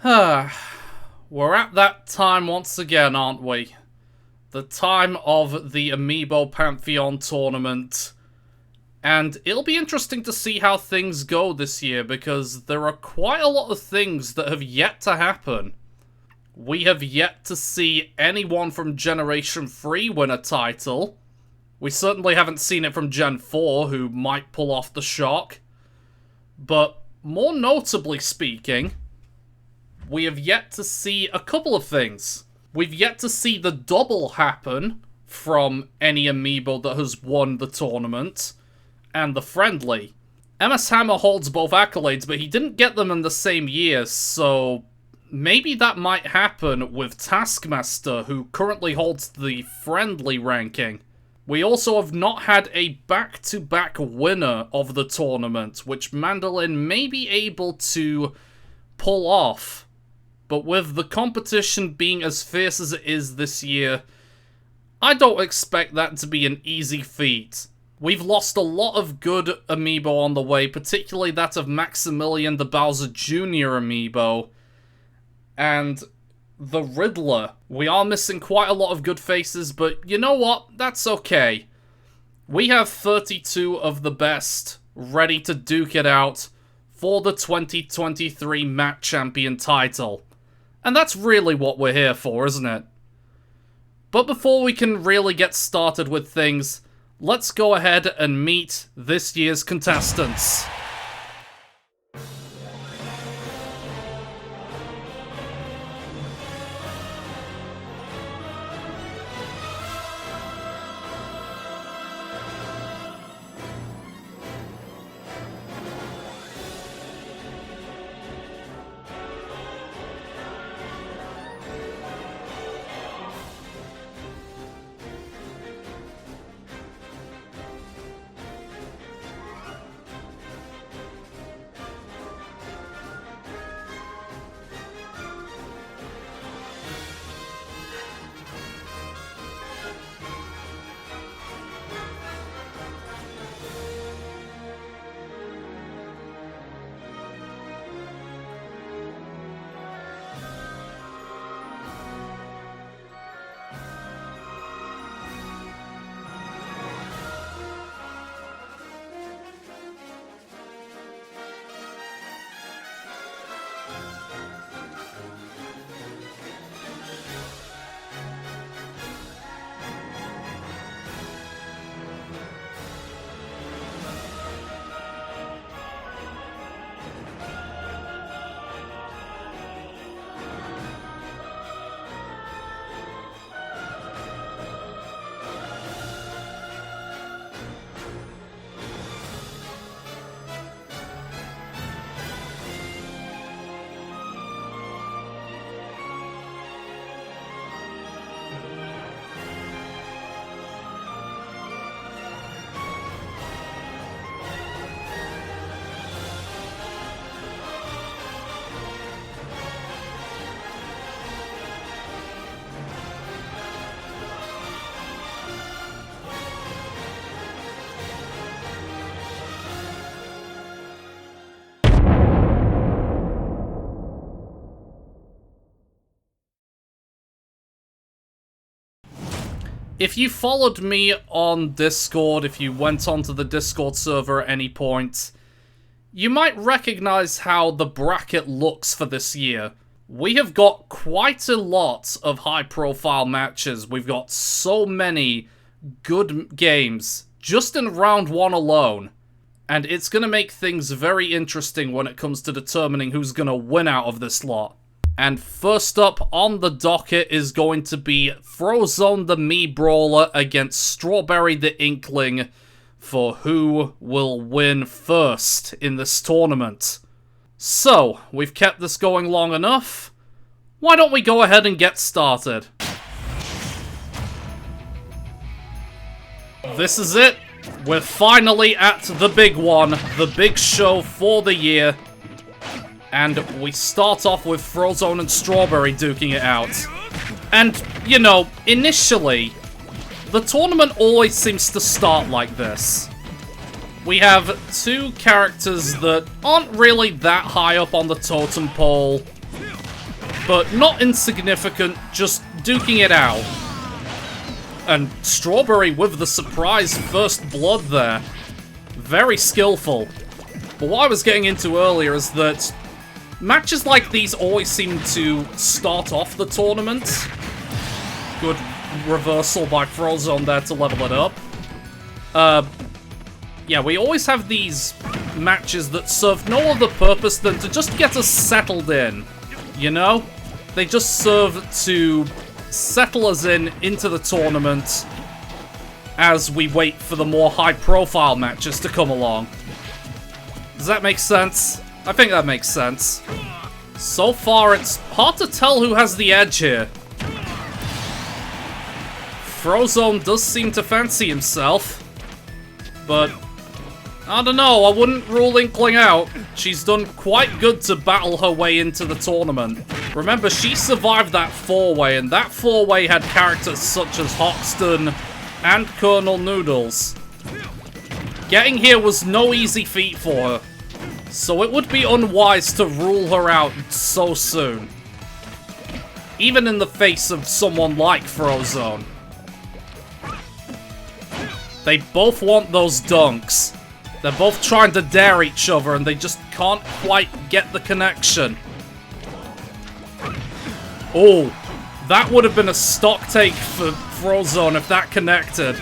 We're at that time once again, aren't we? The time of the Amiibo Pantheon tournament. And it'll be interesting to see how things go this year, because there are quite a lot of things that have yet to happen. We have yet to see anyone from Generation 3 win a title. We certainly haven't seen it from Gen 4, who might pull off the shock. But more notably speaking, we have yet to see a couple of things. We've yet to see the double happen from any amiibo that has won the tournament, and the friendly. MS Hammer holds both accolades, but he didn't get them in the same year, so maybe that might happen with Taskmaster, who currently holds the friendly ranking. We also have not had a back-to-back winner of the tournament, which Mandolin may be able to pull off. But with the competition being as fierce as it is this year, I don't expect that to be an easy feat. We've lost a lot of good amiibo on the way, particularly that of Maximilian the Bowser Jr. amiibo, and the Riddler. We are missing quite a lot of good faces, but you know what? That's okay. We have 32 of the best ready to duke it out for the 2023 Mat Champion title. And that's really what we're here for, isn't it? But before we can really get started with things, let's go ahead and meet this year's contestants. If you followed me on Discord, if you went onto the Discord server at any point, you might recognize how the bracket looks for this year. We have got quite a lot of high-profile matches. We've got so many good games just in round one alone. And it's going to make things very interesting when it comes to determining who's going to win out of this lot. And first up on the docket is going to be Frozone the Mii Brawler against Strawberry the Inkling for who will win first in this tournament. So, we've kept this going long enough. Why don't we go ahead and get started? This is it. We're finally at the big one, the big show for the year. And we start off with Frozone and Strawberry duking it out. And, you know, initially, the tournament always seems to start like this. We have two characters that aren't really that high up on the totem pole. but not insignificant, just duking it out. And Strawberry with the surprise first blood there. Very skillful. But what I was getting into earlier is that matches like these always seem to start off the tournament. Good reversal by Frozone there to level it up. Yeah, we always have these matches that serve no other purpose than to just get us settled in, you know? They just serve to settle us into the tournament as we wait for the more high-profile matches to come along. Does that make sense? I think that makes sense. So far, it's hard to tell who has the edge here. Frozone does seem to fancy himself, but I don't know, I wouldn't rule Inkling out. She's done quite good to battle her way into the tournament. Remember, she survived that four-way, and that four-way had characters such as Hoxton and Colonel Noodles. Getting here was no easy feat for her, so it would be unwise to rule her out so soon. Even in the face of someone like Frozone. They both want those dunks. They're both trying to dare each other, and they just can't quite get the connection. Oh, that would have been a stock take for Frozone if that connected.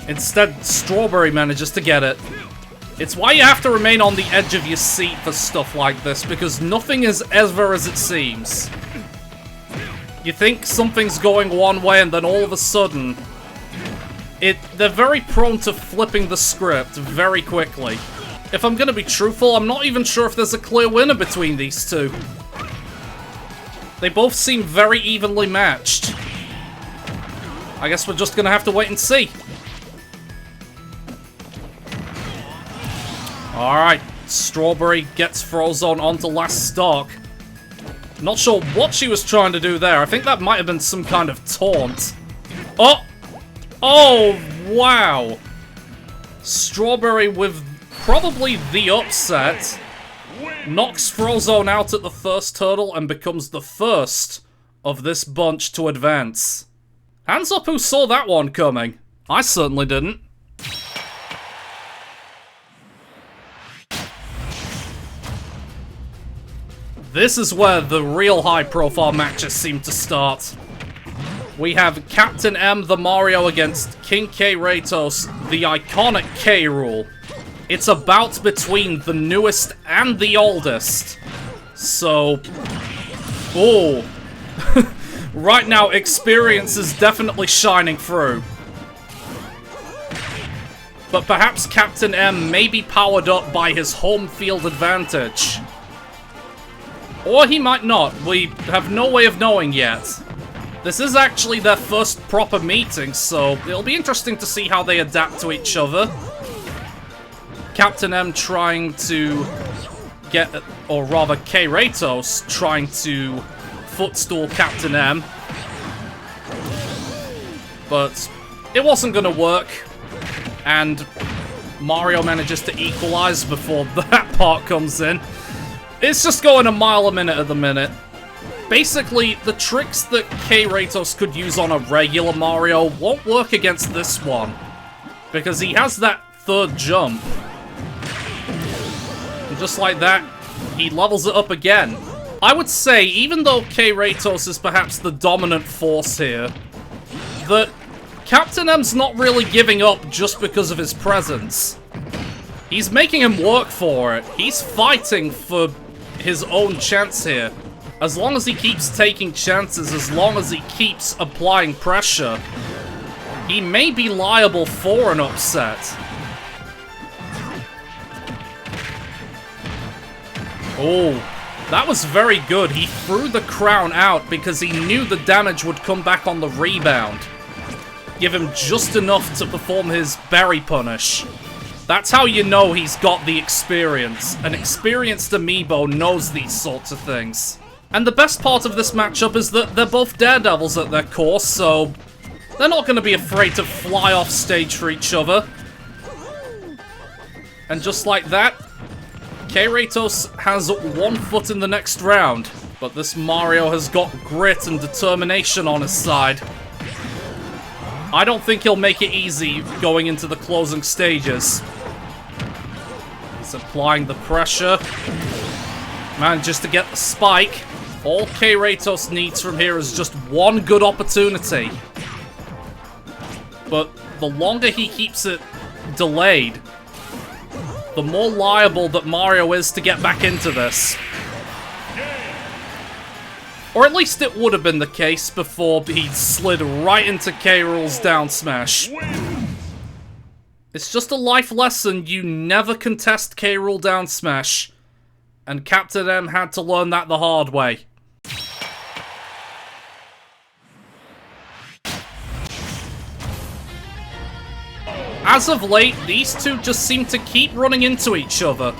Instead, Strawberry manages to get it. It's why you have to remain on the edge of your seat for stuff like this, because nothing is ever as it seems. You think something's going one way, and then all of a sudden, they're very prone to flipping the script very quickly. If I'm gonna be truthful, I'm not even sure if there's a clear winner between these two. They both seem very evenly matched. I guess we're just gonna have to wait and see. Alright, Strawberry gets Frozone onto last stock. Not sure what she was trying to do there. I think that might have been some kind of taunt. Oh! Oh, wow. Strawberry with probably the upset knocks Frozone out at the first hurdle and becomes the first of this bunch to advance. Hands up who saw that one coming. I certainly didn't. This is where the real high-profile matches seem to start. We have Captain M the Mario against King K Ratos, the iconic K Rule. It's a bout between the newest and the oldest. So, oh. Right now, experience is definitely shining through. But perhaps Captain M may be powered up by his home field advantage. Or he might not. We have no way of knowing yet. This is actually their first proper meeting, so it'll be interesting to see how they adapt to each other. Captain M trying to get, or rather K Ratos trying to footstool Captain M. But it wasn't gonna work, and Mario manages to equalize before that part comes in. It's just going a mile a minute at the minute. Basically, the tricks that K Ratos could use on a regular Mario won't work against this one, because he has that third jump. And just like that, he levels it up again. I would say, even though K Ratos is perhaps the dominant force here, that Captain M's not really giving up just because of his presence. He's making him work for it. He's fighting for his own chance here. As long as he keeps taking chances, as long as he keeps applying pressure, he may be liable for an upset. Oh, that was very good. He threw the crown out because he knew the damage would come back on the rebound. Give him just enough to perform his berry punish. That's how you know he's got the experience. An experienced amiibo knows these sorts of things. And the best part of this matchup is that they're both daredevils at their core, so they're not going to be afraid to fly off stage for each other. And just like that, K Ratos has 1 foot in the next round. But this Mario has got grit and determination on his side. I don't think he'll make it easy going into the closing stages. He's applying the pressure. Manages to get the spike. All K-Ratos needs from here is just one good opportunity. But the longer he keeps it delayed, the more liable that Mario is to get back into this. Or at least it would have been the case before he slid right into K. Rool's down smash. It's just a life lesson, you never contest K. Rool down smash. And Captain M had to learn that the hard way. As of late, these two just seem to keep running into each other.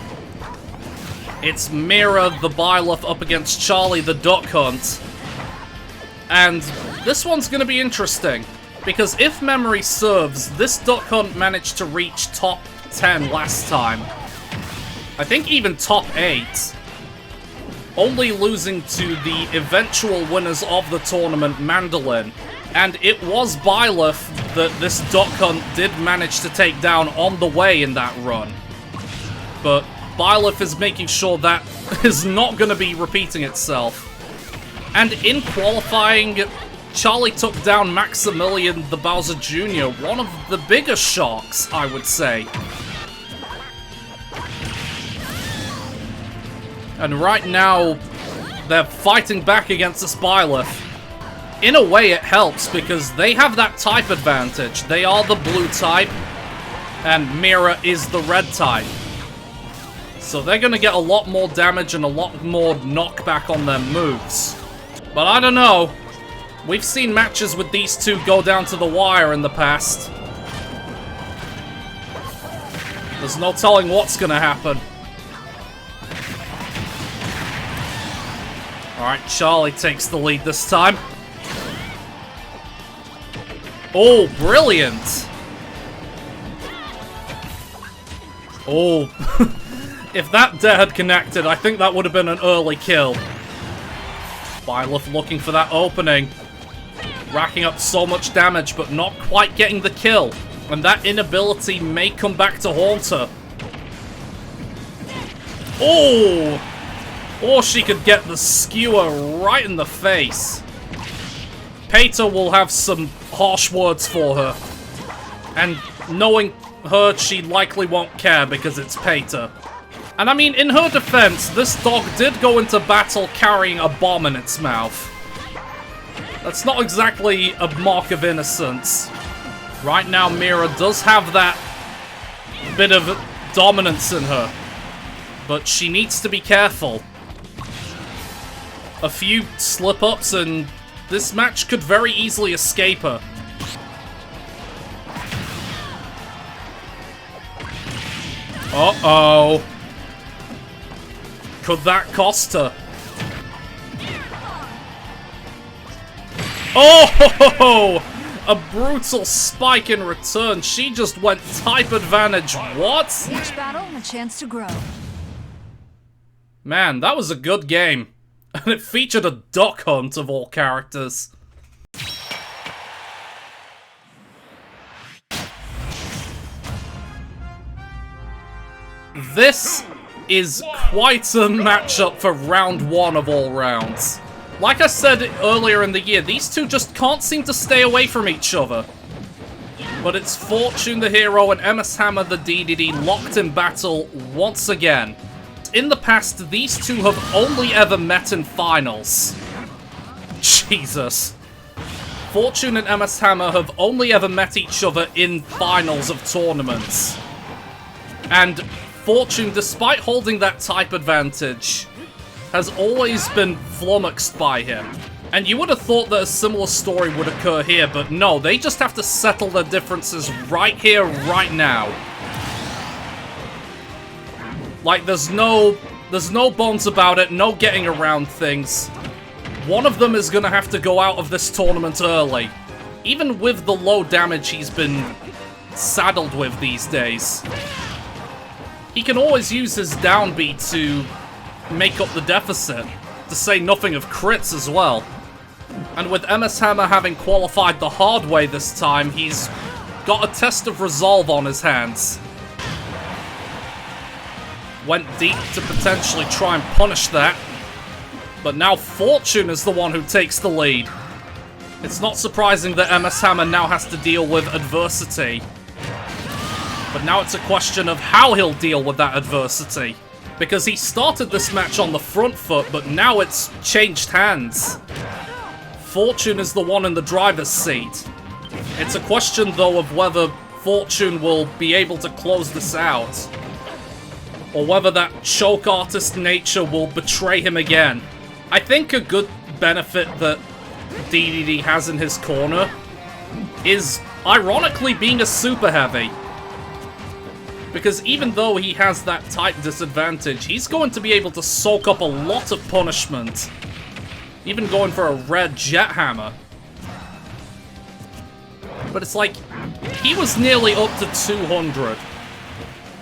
It's Mira the Byleth up against Charlie the Duck Hunt. And this one's going to be interesting, because if memory serves, this Duck Hunt managed to reach top 10 last time. I think even top 8. Only losing to the eventual winners of the tournament, Mandolin. And it was Byleth that this Duck Hunt did manage to take down on the way in that run. But Byleth is making sure that is not going to be repeating itself. And in qualifying, Charlie took down Maximilian the Bowser Jr., one of the biggest shocks, I would say. And right now, they're fighting back against this Byleth. In a way, it helps, because they have that type advantage. They are the blue type, and Mira is the red type. So they're going to get a lot more damage and a lot more knockback on their moves. But I don't know. We've seen matches with these two go down to the wire in the past. There's no telling what's going to happen. Alright, Charlie takes the lead this time. Oh, brilliant! Oh, if that dare had connected, I think that would have been an early kill. Byleth looking for that opening. Racking up so much damage, but not quite getting the kill. And that inability may come back to haunt her. Oh! Or she could get the skewer right in the face. Pater will have some harsh words for her. And knowing her, she likely won't care because it's Pater. And I mean, in her defense, this dog did go into battle carrying a bomb in its mouth. That's not exactly a mark of innocence. Right now, Mira does have that bit of dominance in her. But she needs to be careful. A few slip-ups and this match could very easily escape her. Uh-oh. Could that cost her? Oh! A brutal spike in return. She just went type advantage. What? Each battle, a chance to grow. Man, that was a good game. And it featured a duck hunt of all characters. This is quite a matchup for round one of all rounds. Like I said earlier in the year, these two just can't seem to stay away from each other. But it's Fortune the Hero and MS Hammer the DDD locked in battle once again. In the past, these two have only ever met in finals. Jesus. Fortune and MS Hammer have only ever met each other in finals of tournaments. And Fortune, despite holding that type advantage, has always been flummoxed by him. And you would have thought that a similar story would occur here, but no, they just have to settle their differences right here, right now. Like, there's no bones about it, no getting around things. One of them is gonna have to go out of this tournament early. Even with the low damage he's been saddled with these days. He can always use his down B to make up the deficit. to say nothing of crits as well. And with MS Hammer having qualified the hard way this time, he's got a test of resolve on his hands. Went deep to potentially try and punish that. But now Fortune is the one who takes the lead. It's not surprising that MS Hammer now has to deal with adversity. But now it's a question of how he'll deal with that adversity. Because he started this match on the front foot, but now it's changed hands. Fortune is the one in the driver's seat. It's a question, though, of whether Fortune will be able to close this out. Or whether that choke artist nature will betray him again. I think a good benefit that DDD has in his corner is, ironically, being a super heavy. Because even though he has that type disadvantage, he's going to be able to soak up a lot of punishment. Even going for a red jet hammer. But it's like, he was nearly up to 200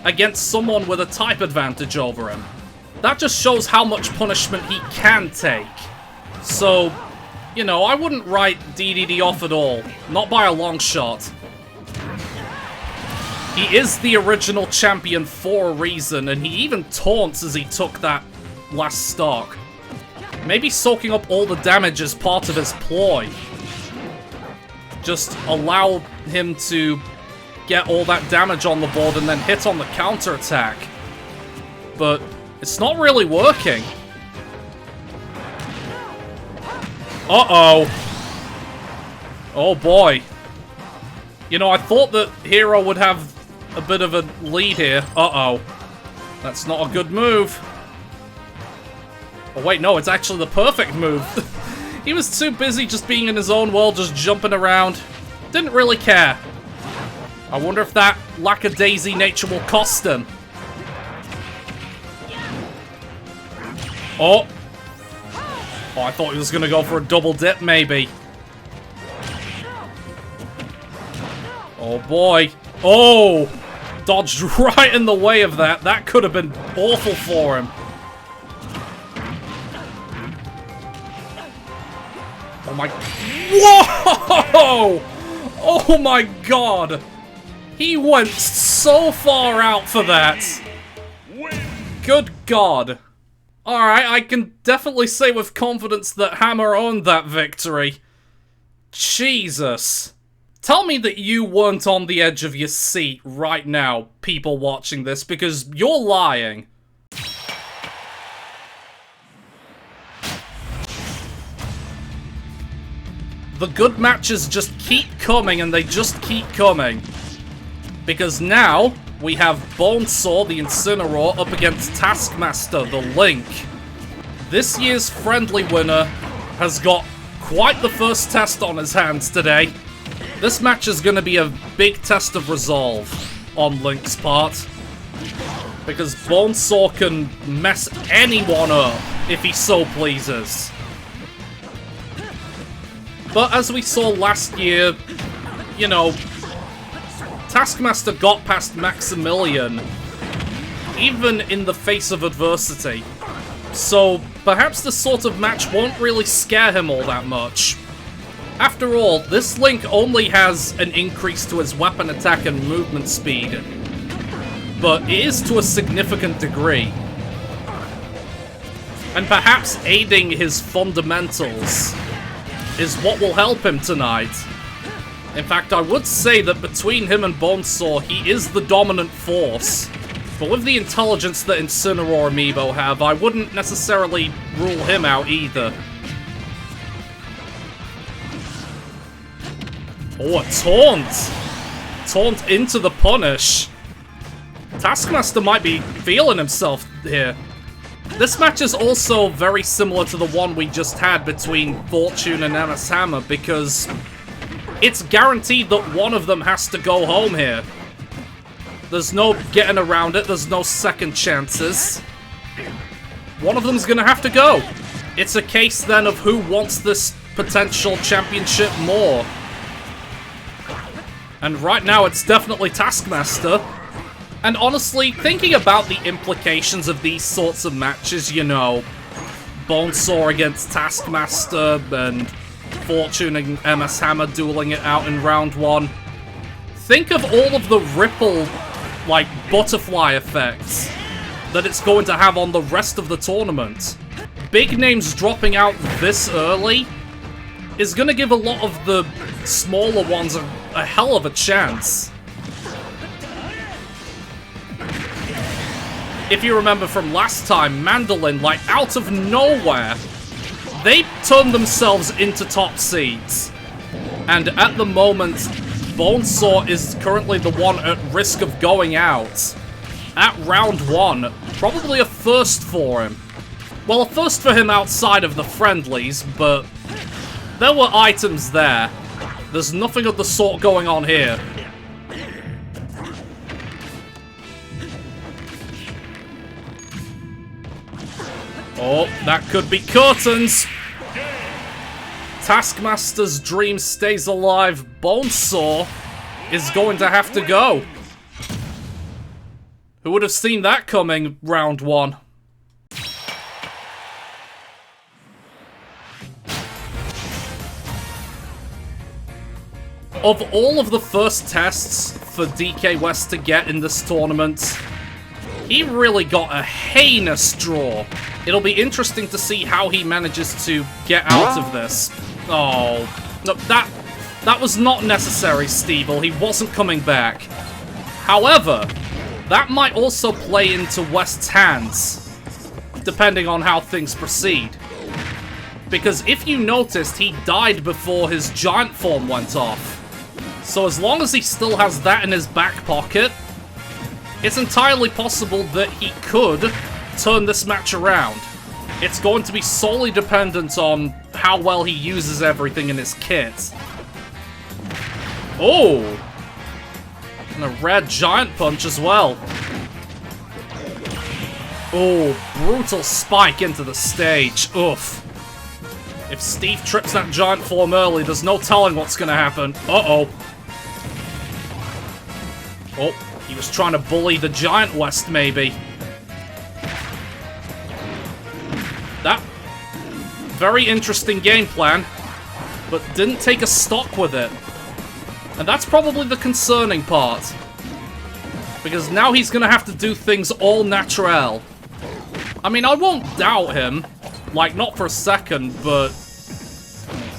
against someone with a type advantage over him. That just shows how much punishment he can take. So, you know, I wouldn't write DDD off at all. Not by a long shot. He is the original champion for a reason, and he even taunts as he took that last stock. Maybe soaking up all the damage is part of his ploy. Just allow him to get all that damage on the board and then hit on the counterattack. But it's not really working. Uh-oh. Oh boy. You know, I thought that Hero would have a bit of a lead here. Uh-oh. That's not a good move. Oh wait, no, it's actually the perfect move. He was too busy just being in his own world, just jumping around. Didn't really care. I wonder if that lackadaisy nature will cost him. Oh. Oh, I thought he was going to go for a double dip, maybe. Oh, boy. Oh! Dodged right in the way of that. That could have been awful for him. Oh, my... Whoa! Oh, my God! He went so far out for that. Good God. Alright, I can definitely say with confidence that Hammer owned that victory. Jesus. Tell me that you weren't on the edge of your seat right now, people watching this, because you're lying. The good matches just keep coming, and they just keep coming. Because now, we have Bonesaw, the Incineroar, up against Taskmaster, the Link. This year's friendly winner has got quite the first test on his hands today. This match is going to be a big test of resolve on Link's part. Because Bonesaw can mess anyone up if he so pleases. But as we saw last year, you know, Taskmaster got past Maximilian, even in the face of adversity. So, perhaps this sort of match won't really scare him all that much. After all, this Link only has an increase to his weapon attack and movement speed, but it is to a significant degree. And perhaps aiding his fundamentals is what will help him tonight. In fact, I would say that between him and Bonesaw, he is the dominant force. But with the intelligence that Incineroar Amiibo have, I wouldn't necessarily rule him out either. Oh, a taunt! Taunt into the punish. Taskmaster might be feeling himself here. This match is also very similar to the one we just had between Fortune and MS Hammer, because it's guaranteed that one of them has to go home here. There's no getting around it, there's no second chances. One of them's gonna have to go. It's a case then of who wants this potential championship more. And right now it's definitely Taskmaster. And honestly, thinking about the implications of these sorts of matches, you know, Bonesaw against Taskmaster, and Fortune and MS Hammer dueling it out in round 1. Think of all of the ripple, like, butterfly effects that it's going to have on the rest of the tournament. Big names dropping out this early is going to give a lot of the smaller ones a hell of a chance. If you remember from last time, Mandolin, like, out of nowhere, they turned themselves into top seeds. And at the moment, Bonesaw is currently the one at risk of going out. At round 1, probably a first for him. Well, a first for him outside of the friendlies, but there were items there. There's nothing of the sort going on here. Oh, that could be curtains! Taskmaster's dream stays alive. Bonesaw is going to have to go. Who would have seen that coming, round 1? Of all of the first tests for DK West to get in this tournament, he really got a heinous draw. It'll be interesting to see how he manages to get out of this. Oh, no, that was not necessary, Stevel. He wasn't coming back. However, that might also play into West's hands, depending on how things proceed. Because if you noticed, he died before his giant form went off. So as long as he still has that in his back pocket, it's entirely possible that he could turn this match around. It's going to be solely dependent on how well he uses everything in his kit. Oh! And a red giant punch as well. Oh, brutal spike into the stage. Oof. If Steve trips that giant form early, there's no telling what's gonna happen. Uh-oh. Oh, he was trying to bully the giant West, maybe. That very interesting game plan, but didn't take a stock with it. And that's probably the concerning part. Because now he's gonna have to do things all natural. I mean, I won't doubt him. Like, not for a second, but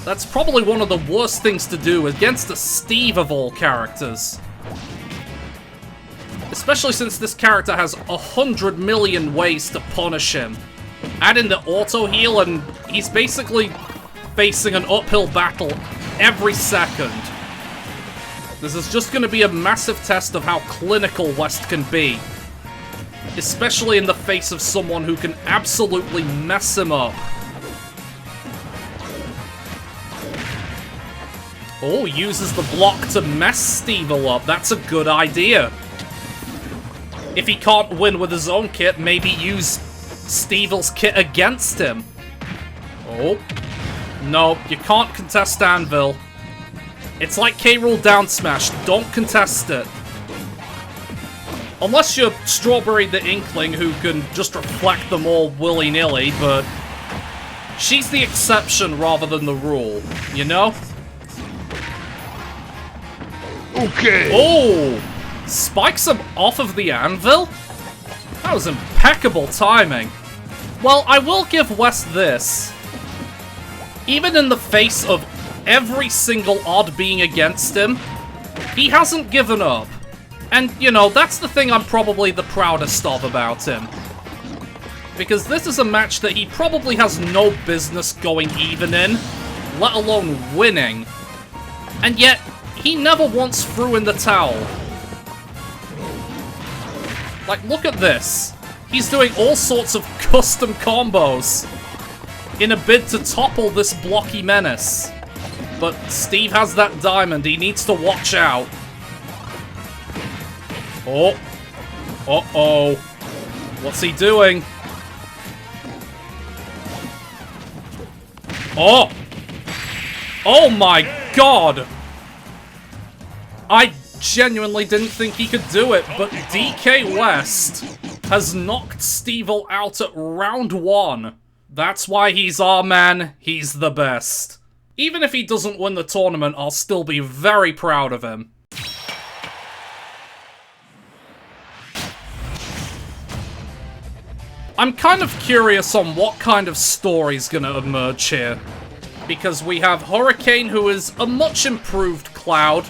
that's probably one of the worst things to do against a Steve of all characters. Especially since this character has 100 million ways to punish him. Add in the auto heal, and he's basically facing an uphill battle every second. This is just going to be a massive test of how clinical West can be. Especially in the face of someone who can absolutely mess him up. Oh, uses the block to mess Stevel up. That's a good idea. If he can't win with his own kit, maybe use Stevel's kit against him. Oh. No, you can't contest Anvil. It's like K-Rool down smash. Don't contest it. Unless you're Strawberry the Inkling, who can just reflect them all willy-nilly, but she's the exception rather than the rule, you know? Okay. Oh! Spikes him off of the anvil? That was impeccable timing. Well, I will give West this. Even in the face of every single odd being against him, he hasn't given up. And, you know, that's the thing I'm probably the proudest of about him. Because this is a match that he probably has no business going even in, let alone winning. And yet, he never once threw in the towel. Like, look at this. He's doing all sorts of custom combos in a bid to topple this blocky menace. But Steve has that diamond. He needs to watch out. Oh. Uh-oh. What's he doing? Oh! Oh my god! I genuinely didn't think he could do it, but DK West has knocked Stevel out at round 1 That's why he's our man. He's the best. Even if he doesn't win the tournament, I'll still be very proud of him. I'm kind of curious on what kind of story's gonna emerge here. Because we have Hurricane, who is a much improved Cloud,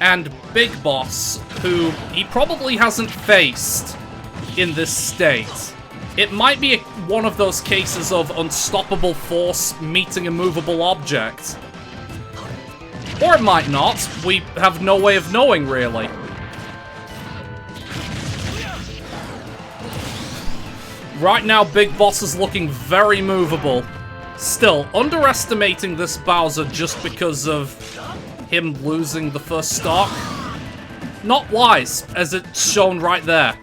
and Big Boss, who he probably hasn't faced in this state. It might be one of those cases of unstoppable force meeting a movable object. Or it might not. We have no way of knowing, really. Right now, Big Boss is looking very movable. Still, underestimating this Bowser just because of him losing the first stock? Not wise, as it's shown right there.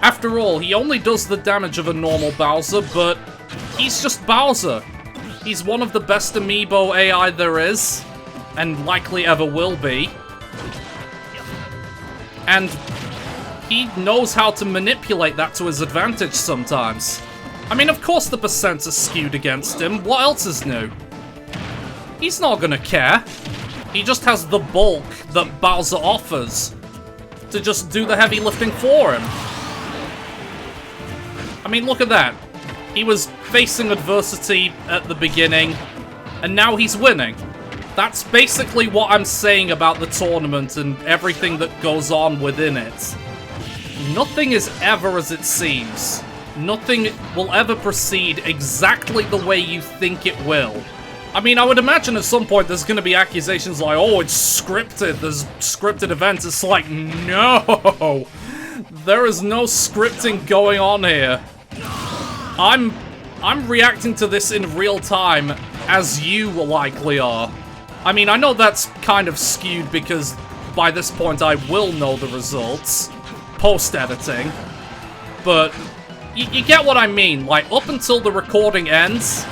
After all, he only does the damage of a normal Bowser, but he's just Bowser. He's one of the best Amiibo AI there is, and likely ever will be. And he knows how to manipulate that to his advantage sometimes. I mean, of course the percents are skewed against him. What else is new? He's not gonna care. He just has the bulk that Bowser offers to just do the heavy lifting for him. I mean, look at that. He was facing adversity at the beginning, and now he's winning. That's basically what I'm saying about the tournament and everything that goes on within it. Nothing is ever as it seems. Nothing will ever proceed exactly the way you think it will. I mean, I would imagine at some point there's going to be accusations like, oh, it's scripted, there's scripted events. It's like, no! There is no scripting going on here. I'm reacting to this in real time, as you likely are. I mean, I know that's kind of skewed because by this point I will know the results, post-editing, but you get what I mean. Like, up until the recording ends,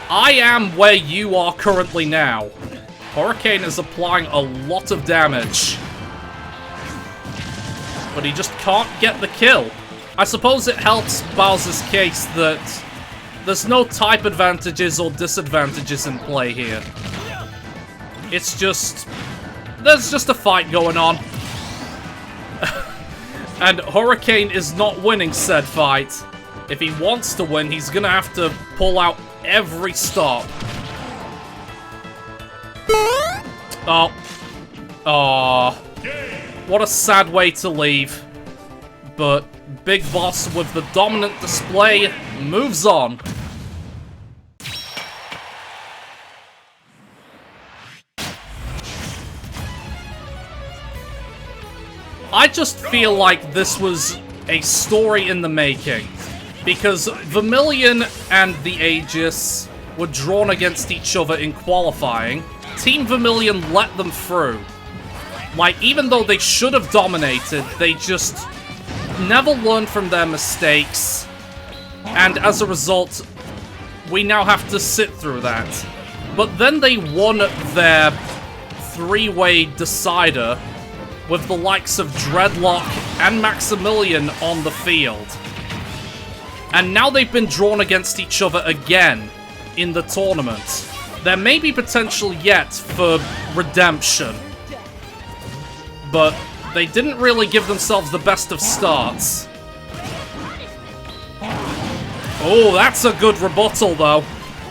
I am where you are currently now. Hurricane is applying a lot of damage, but he just can't get the kill. I suppose it helps Bowser's case that there's no type advantages or disadvantages in play here. It's just... there's just a fight going on. And Hurricane is not winning said fight. If he wants to win, he's gonna have to pull out every stop. Oh. Aww. What a sad way to leave. But Big Boss, with the dominant display, moves on. I just feel like this was a story in the making. Because Vermilion and the Aegis were drawn against each other in qualifying. Team Vermilion let them through. Like, even though they should have dominated, they just never learned from their mistakes. And as a result, we now have to sit through that. But then they won their three-way decider with the likes of Dreadlock and Maximilian on the field. And now they've been drawn against each other again in the tournament. There may be potential yet for redemption, but they didn't really give themselves the best of starts. Oh, that's a good rebuttal, though.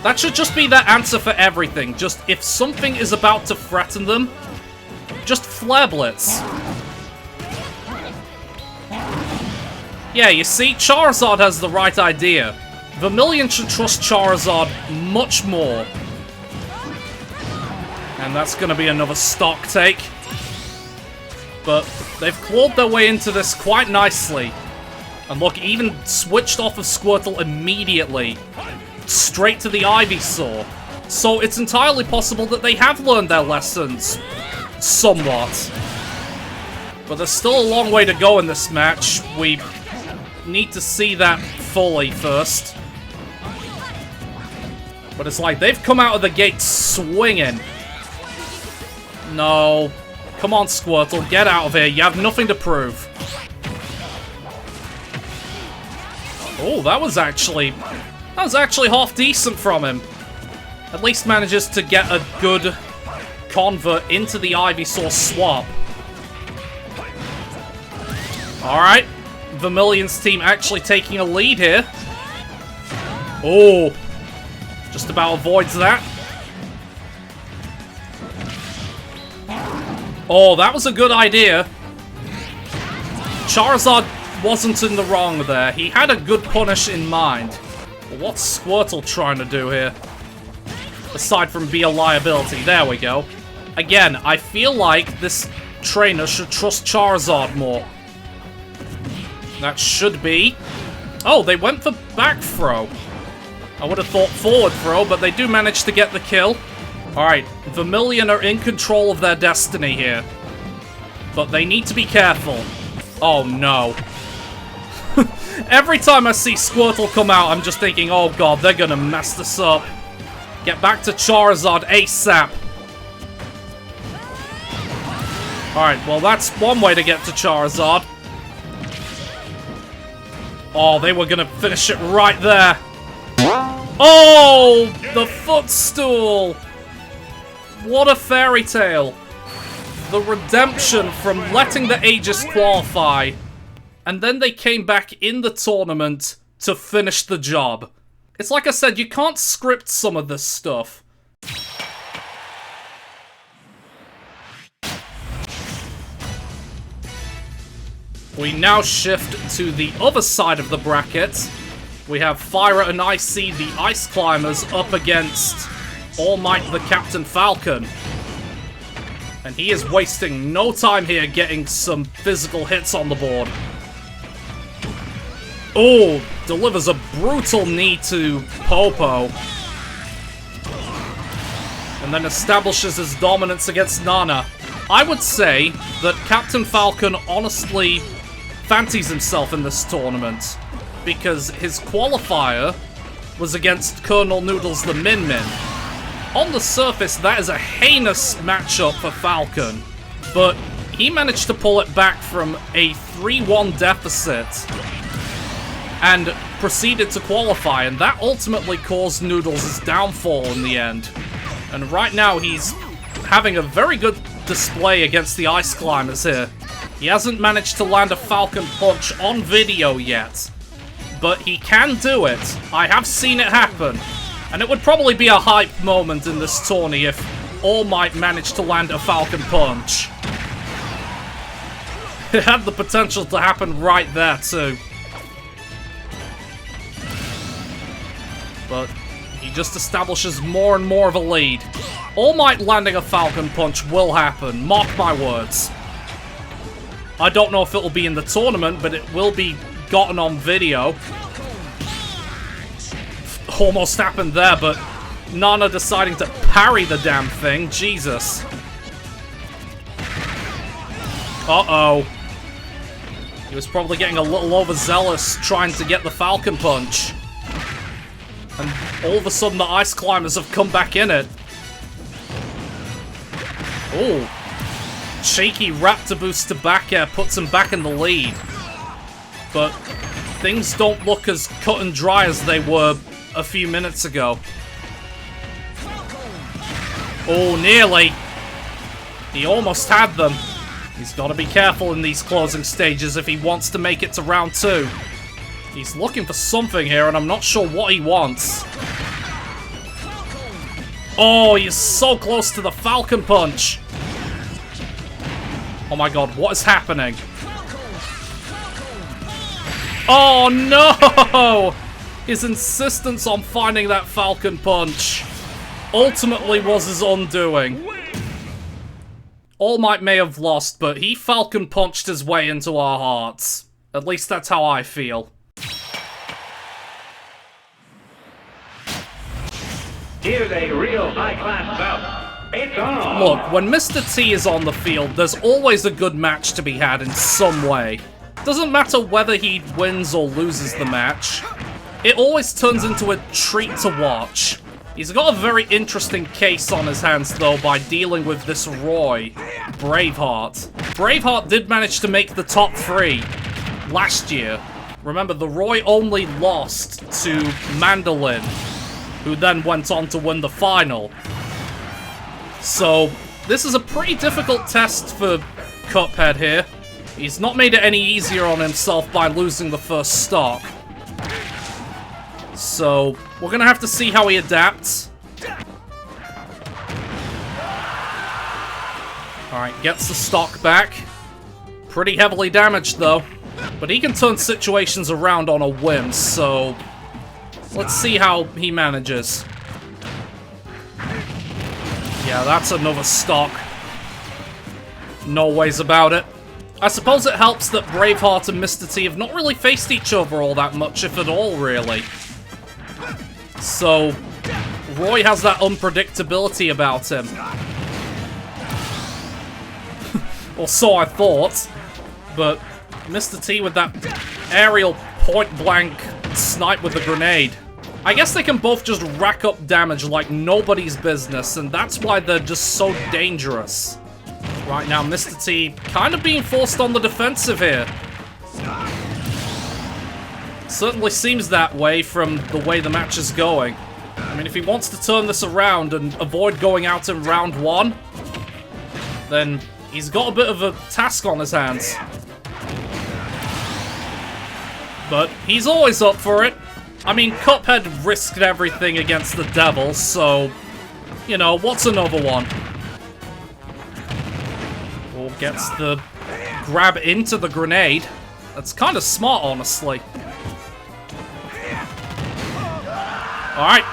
That should just be their answer for everything. Just, if something is about to threaten them, just Flare Blitz. Yeah, you see, Charizard has the right idea. Vermilion should trust Charizard much more. And that's gonna be another stock take. But they've clawed their way into this quite nicely. And look, even switched off of Squirtle immediately. Straight to the Ivysaur. So it's entirely possible that they have learned their lessons. Somewhat. But there's still a long way to go in this match. We need to see that fully first. But it's like they've come out of the gate swinging. No. Come on, Squirtle, get out of here. You have nothing to prove. Oh, that was actually That was actually half decent from him. At least manages to get a good convert into the Ivysaur swap. Alright. Vermilion's team actually taking a lead here. Oh. Just about avoids that. Oh, that was a good idea. Charizard wasn't in the wrong there. He had a good punish in mind. But what's Squirtle trying to do here? Aside from be a liability. There we go. Again, I feel like this trainer should trust Charizard more. That should be... Oh, they went for back throw. I would have thought forward throw, but they do manage to get the kill. Alright, Vermilion are in control of their destiny here. But they need to be careful. Oh no. Every time I see Squirtle come out, I'm just thinking, oh god, they're gonna mess this up. Get back to Charizard ASAP. Alright, well that's one way to get to Charizard. Oh, they were gonna finish it right there. Oh, the footstool. What a fairy tale. The redemption from letting the Aegis qualify. And then they came back in the tournament to finish the job. It's like I said, you can't script some of this stuff. We now shift to the other side of the bracket. We have Fyra and IC, the Ice Climbers, up against All Might the Captain Falcon. And he is wasting no time here getting some physical hits on the board. Oh, delivers a brutal knee to Popo. And then establishes his dominance against Nana. I would say that Captain Falcon honestly fancies himself in this tournament. Because his qualifier was against Colonel Noodles the Min Min. On the surface, that is a heinous matchup for Falcon. But he managed to pull it back from a 3-1 deficit. And proceeded to qualify, and that ultimately caused Noodles' downfall in the end. And right now he's having a very good display against the Ice Climbers here. He hasn't managed to land a Falcon Punch on video yet, but he can do it. I have seen it happen, and it would probably be a hype moment in this tourney if All Might managed to land a Falcon Punch. It had the potential to happen right there too. But he just establishes more and more of a lead. All Might landing a Falcon Punch will happen, mark my words. I don't know if it will be in the tournament, but it will be gotten on video. Almost happened there, but Nana deciding to parry the damn thing. Jesus. Uh-oh. He was probably getting a little overzealous trying to get the Falcon Punch. And all of a sudden the Ice Climbers have come back in it. Ooh. Cheeky Raptor boost to back air puts him back in the lead. But things don't look as cut and dry as they were a few minutes ago. Oh, nearly. He almost had them. He's got to be careful in these closing stages if he wants to make it to round 2. He's looking for something here, and I'm not sure what he wants. Oh, he's so close to the Falcon Punch. Oh my god, what is happening? Oh no! His insistence on finding that Falcon Punch ultimately was his undoing. All Might may have lost, but he Falcon Punched his way into our hearts. At least that's how I feel. Here's a real high-class bout. It's on! Look, when Mr. T is on the field, there's always a good match to be had in some way. Doesn't matter whether he wins or loses the match. It always turns into a treat to watch. He's got a very interesting case on his hands, though, by dealing with this Roy, Braveheart. Braveheart did manage to make the top 3 last year, Remember, the Roy only lost to Mandolin, who then went on to win the final. So, this is a pretty difficult test for Cuphead here. He's not made it any easier on himself by losing the first stock. So, we're gonna have to see how he adapts. Alright, gets the stock back. Pretty heavily damaged, though. But he can turn situations around on a whim, so... let's see how he manages. Yeah, that's another stock. No ways about it. I suppose it helps that Braveheart and Mr. T have not really faced each other all that much, if at all, really. So, Roy has that unpredictability about him. Or so I thought. But Mr. T with that aerial point-blank snipe with the grenade. I guess they can both just rack up damage like nobody's business, and that's why they're just so dangerous. Right now, Mr. T kind of being forced on the defensive here. Certainly seems that way from the way the match is going. I mean, if he wants to turn this around and avoid going out in round one, then he's got a bit of a task on his hands. But he's always up for it. I mean, Cuphead risked everything against the devil, so, you know, what's another one? Or gets the grab into the grenade. That's kind of smart, honestly. Alright,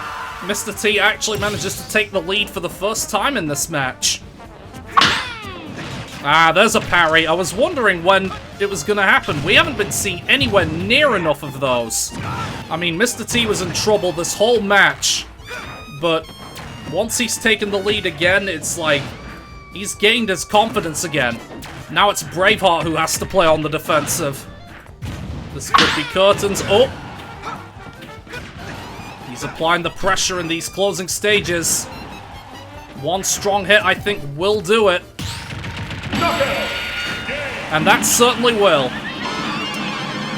Mr. T actually manages to take the lead for the first time in this match. Ah, there's a parry. I was wondering when it was gonna happen. We haven't been seeing anywhere near enough of those. I mean, Mr. T was in trouble this whole match, but once he's taken the lead again, it's like he's gained his confidence again. Now it's Braveheart who has to play on the defensive. This could be curtains. Oh! He's applying the pressure in these closing stages. One strong hit, I think, will do it. And that certainly will.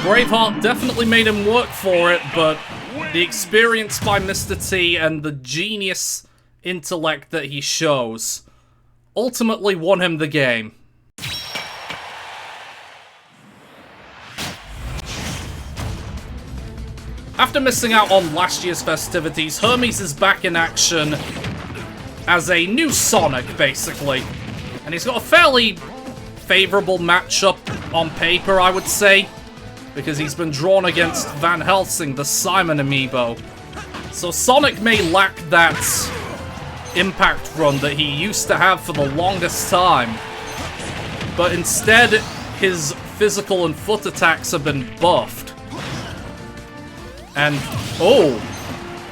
Braveheart definitely made him work for it, but the experience by Mr. T and the genius intellect that he shows ultimately won him the game. After missing out on last year's festivities, Hermes is back in action as a new Sonic, basically. And he's got a fairly favorable matchup on paper, I would say, because he's been drawn against Van Helsing, the Simon Amiibo. So Sonic may lack that impact run that he used to have for the longest time, but instead his physical and foot attacks have been buffed. And, oh,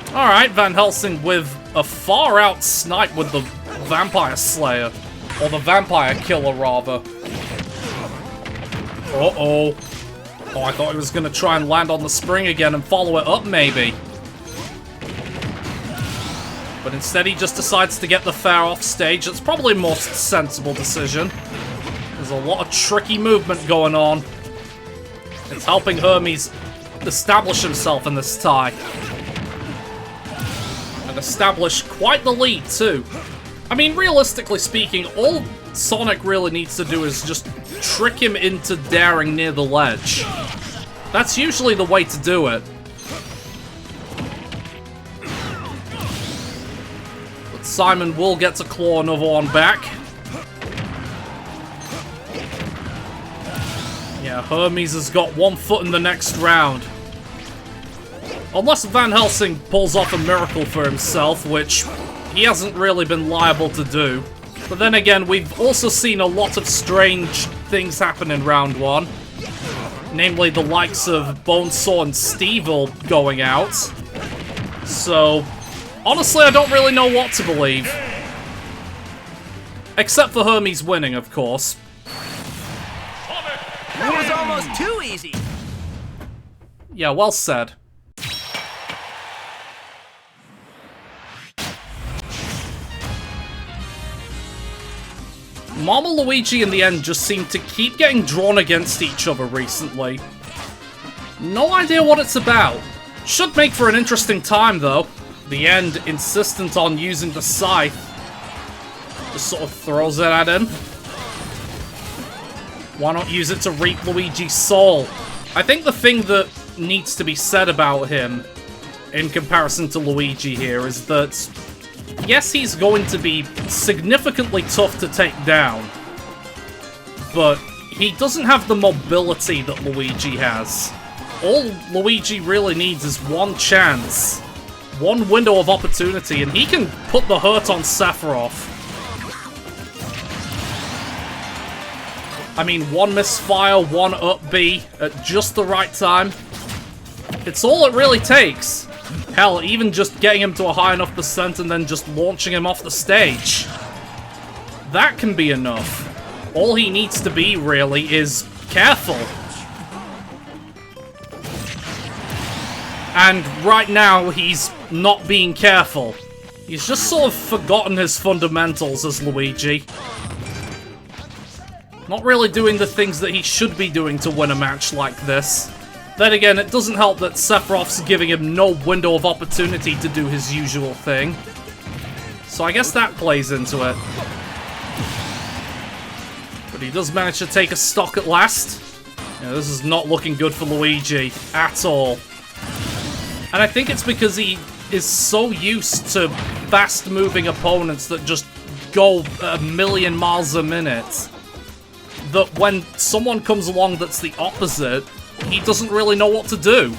alright, Van Helsing with a far-out snipe with the Vampire Slayer. Or the Vampire Killer, rather. Uh-oh. Oh, I thought he was going to try and land on the spring again and follow it up, maybe. But instead he just decides to get the fair off stage. It's probably a most sensible decision. There's a lot of tricky movement going on. It's helping Hermes establish himself in this tie. And establish quite the lead, too. I mean, realistically speaking, all Sonic really needs to do is just trick him into daring near the ledge. That's usually the way to do it. But Simon will get to claw another one back. Yeah, Hermes has got 1 foot in the next round. Unless Van Helsing pulls off a miracle for himself, which he hasn't really been liable to do. But then again, we've also seen a lot of strange things happen in round 1. Namely, the likes of Bonesaw and Stevel going out. So, honestly, I don't really know what to believe. Except for Hermes winning, of course. That was almost too easy! Yeah, well said. Mama Luigi in the end just seem to keep getting drawn against each other recently. No idea what it's about. Should make for an interesting time, though. The end, insistent on using the scythe. Just sort of throws it at him. Why not use it to reap Luigi's soul? I think the thing that needs to be said about him, in comparison to Luigi here, is that, yes, he's going to be significantly tough to take down, but he doesn't have the mobility that Luigi has. All Luigi really needs is one chance, one window of opportunity, and he can put the hurt on Sephiroth. I mean, one misfire, one up B at just the right time. It's all it really takes. Hell, even just getting him to a high enough percent and then just launching him off the stage. That can be enough. All he needs to be, really, is careful. And right now, he's not being careful. He's just sort of forgotten his fundamentals as Luigi. Not really doing the things that he should be doing to win a match like this. Then again, it doesn't help that Sephiroth's giving him no window of opportunity to do his usual thing. So I guess that plays into it. But he does manage to take a stock at last. Yeah, this is not looking good for Luigi at all. And I think it's because he is so used to fast-moving opponents that just go a million miles a minute, that when someone comes along that's the opposite, he doesn't really know what to do.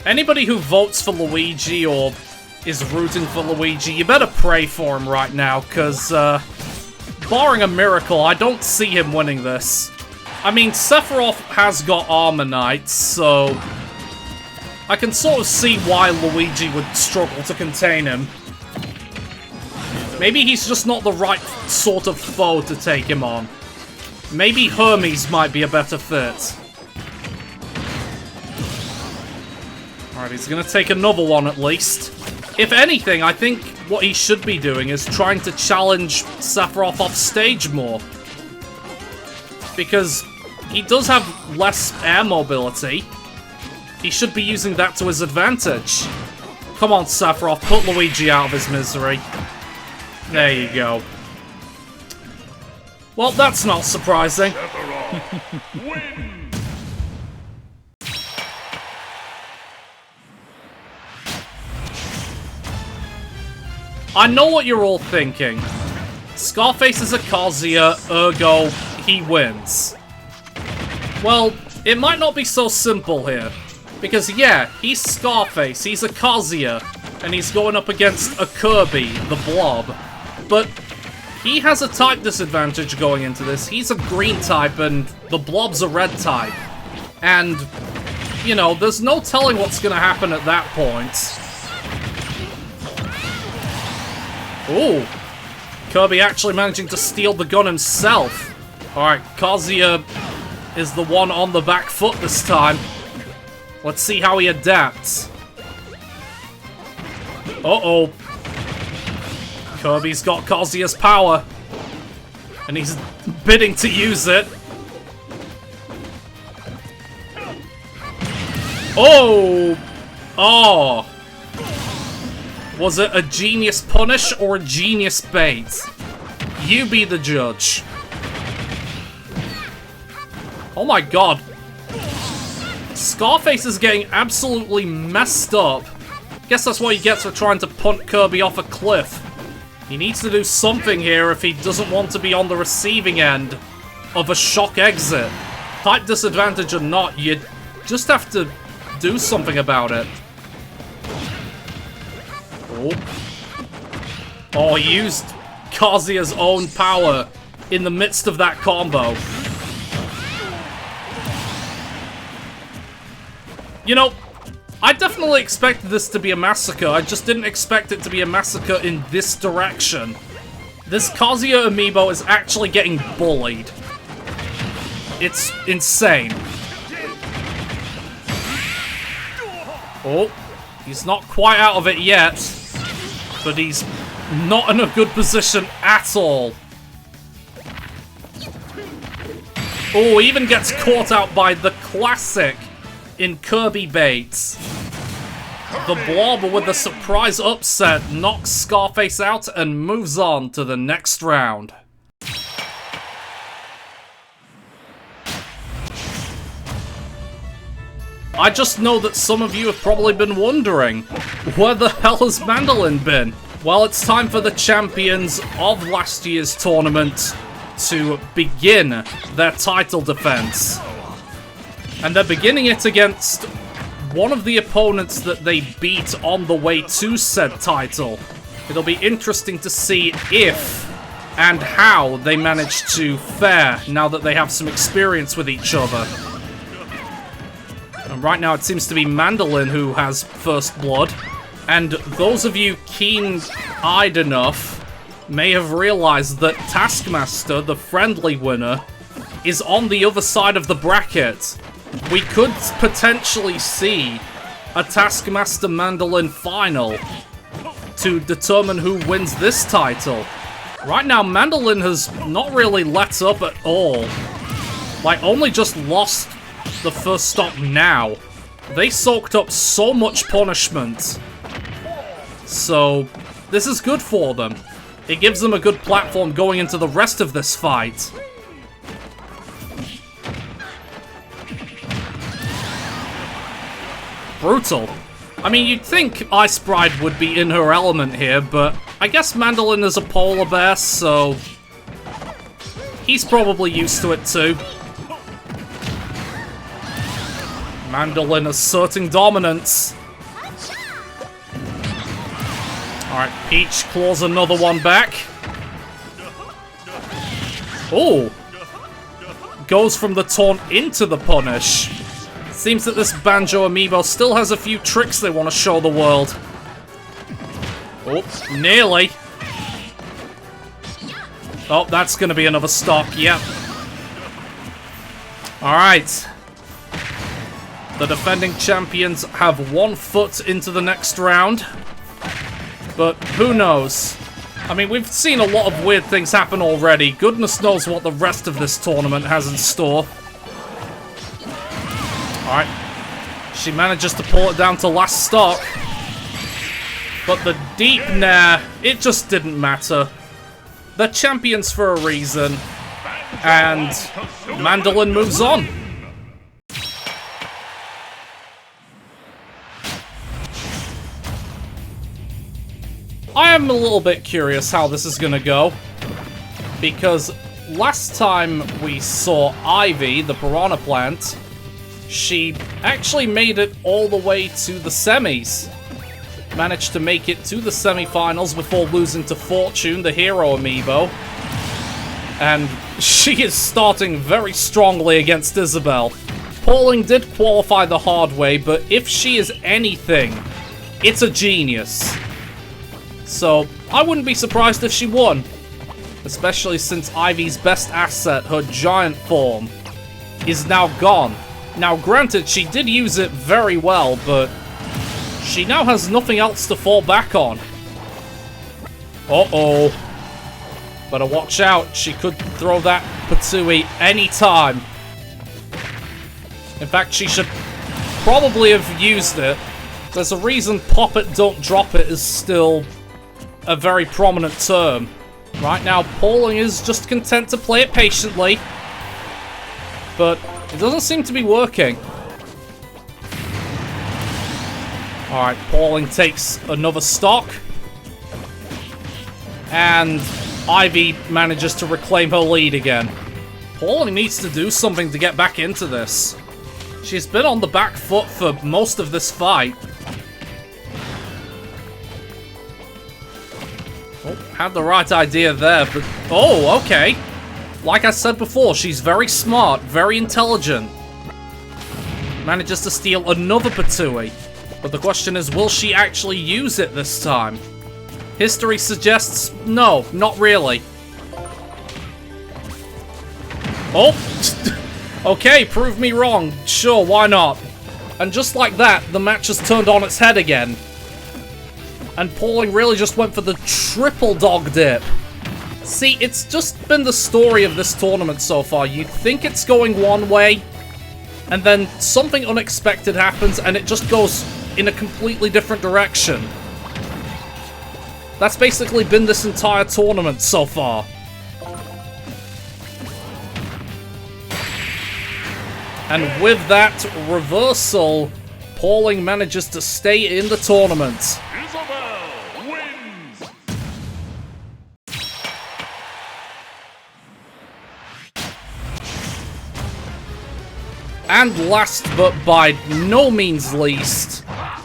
Anybody who votes for Luigi or is rooting for Luigi, you better pray for him right now, because, barring a miracle, I don't see him winning this. I mean, Sephiroth has got Armor Knights, so I can sort of see why Luigi would struggle to contain him. Maybe he's just not the right sort of foe to take him on. Maybe Hermes might be a better fit. Alright, he's gonna take another one at least. If anything, I think what he should be doing is trying to challenge Sephiroth off stage more. Because he does have less air mobility. He should be using that to his advantage. Come on, Sephiroth, put Luigi out of his misery. There you go. Well, that's not surprising. I know what you're all thinking. Scarface is a Kazuya, ergo, he wins. Well, it might not be so simple here. Because, yeah, he's Scarface, he's a Kazuya, and he's going up against a Kirby, the Blob. But he has a type disadvantage going into this. He's a green type, and the Blob's a red type. And, you know, there's no telling what's gonna happen at that point. Ooh. Kirby actually managing to steal the gun himself. Alright, Kazuya is the one on the back foot this time. Let's see how he adapts. Uh-oh. Kirby's got Kazuya's power. And he's bidding to use it. Oh! Oh! Was it a genius punish or a genius bait? You be the judge. Oh my god. Scarface is getting absolutely messed up. Guess that's what he gets for trying to punt Kirby off a cliff. He needs to do something here if he doesn't want to be on the receiving end of a shock exit. Type disadvantage or not, you just have to do something about it. Oh, he used Kazuya's own power in the midst of that combo. You know, I definitely expected this to be a massacre. I just didn't expect it to be a massacre in this direction. This Kazuya amiibo is actually getting bullied. It's insane. Oh, he's not quite out of it yet, but he's not in a good position at all. Oh, he even gets caught out by the classic in Kirby Bates. The Blob with a surprise upset knocks Scarface out and moves on to the next round. I just know that some of you have probably been wondering, where the hell has Mandolin been? Well, it's time for the champions of last year's tournament to begin their title defense. And they're beginning it against one of the opponents that they beat on the way to said title. It'll be interesting to see if and how they manage to fare now that they have some experience with each other. And right now it seems to be Mandolin who has first blood. And those of you keen-eyed enough may have realized that Taskmaster, the friendly winner, is on the other side of the bracket. We could potentially see a Taskmaster Mandolin final to determine who wins this title. Right now, Mandolin has not really let up at all. Like, only just lost the first stock now. They soaked up so much punishment. So, this is good for them. It gives them a good platform going into the rest of this fight. Brutal. I mean, you'd think Ice Bride would be in her element here, but I guess Mandolin is a polar bear, so he's probably used to it too. Mandolin asserting dominance. Alright, Peach claws another one back. Oh! Goes from the taunt into the punish. Seems that this Banjo amiibo still has a few tricks they want to show the world. Oh, nearly. Oh, that's going to be another stock, yep. Alright. The defending champions have 1 foot into the next round. But who knows? I mean, we've seen a lot of weird things happen already. Goodness knows what the rest of this tournament has in store. Alright. She manages to pull it down to last stock. But the deep nair, it just didn't matter. They're champions for a reason. And Mandolin moves on. I am a little bit curious how this is gonna go. Because last time we saw Ivy, the piranha plant, she actually made it all the way to the semis. Managed to make it to the semifinals before losing to Fortune, the hero amiibo. And she is starting very strongly against Isabelle. Pauling did qualify the hard way, but if she is anything, it's a genius. So, I wouldn't be surprised if she won. Especially since Ivy's best asset, her giant form, is now gone. Now, granted, she did use it very well, but she now has nothing else to fall back on. Uh-oh. Better watch out. She could throw that Patsui anytime. In fact, she should probably have used it. There's a reason pop it, don't drop it is still a very prominent term. Right now, Pauling is just content to play it patiently. But it doesn't seem to be working. Alright, Pauling takes another stock. And Ivy manages to reclaim her lead again. Pauling needs to do something to get back into this. She's been on the back foot for most of this fight. Oh, had the right idea there, but... Oh, okay. Like I said before, she's very smart, very intelligent. Manages to steal another Patsui. But the question is, will she actually use it this time? History suggests no, not really. Oh! Okay, prove me wrong. Sure, why not? And just like that, the match has turned on its head again. And Pauling really just went for the triple dog dip. See, it's just been the story of this tournament so far. You'd think it's going one way, and then something unexpected happens and it just goes in a completely different direction. That's basically been this entire tournament so far. And with that reversal, Pauling manages to stay in the tournament. And last but by no means least,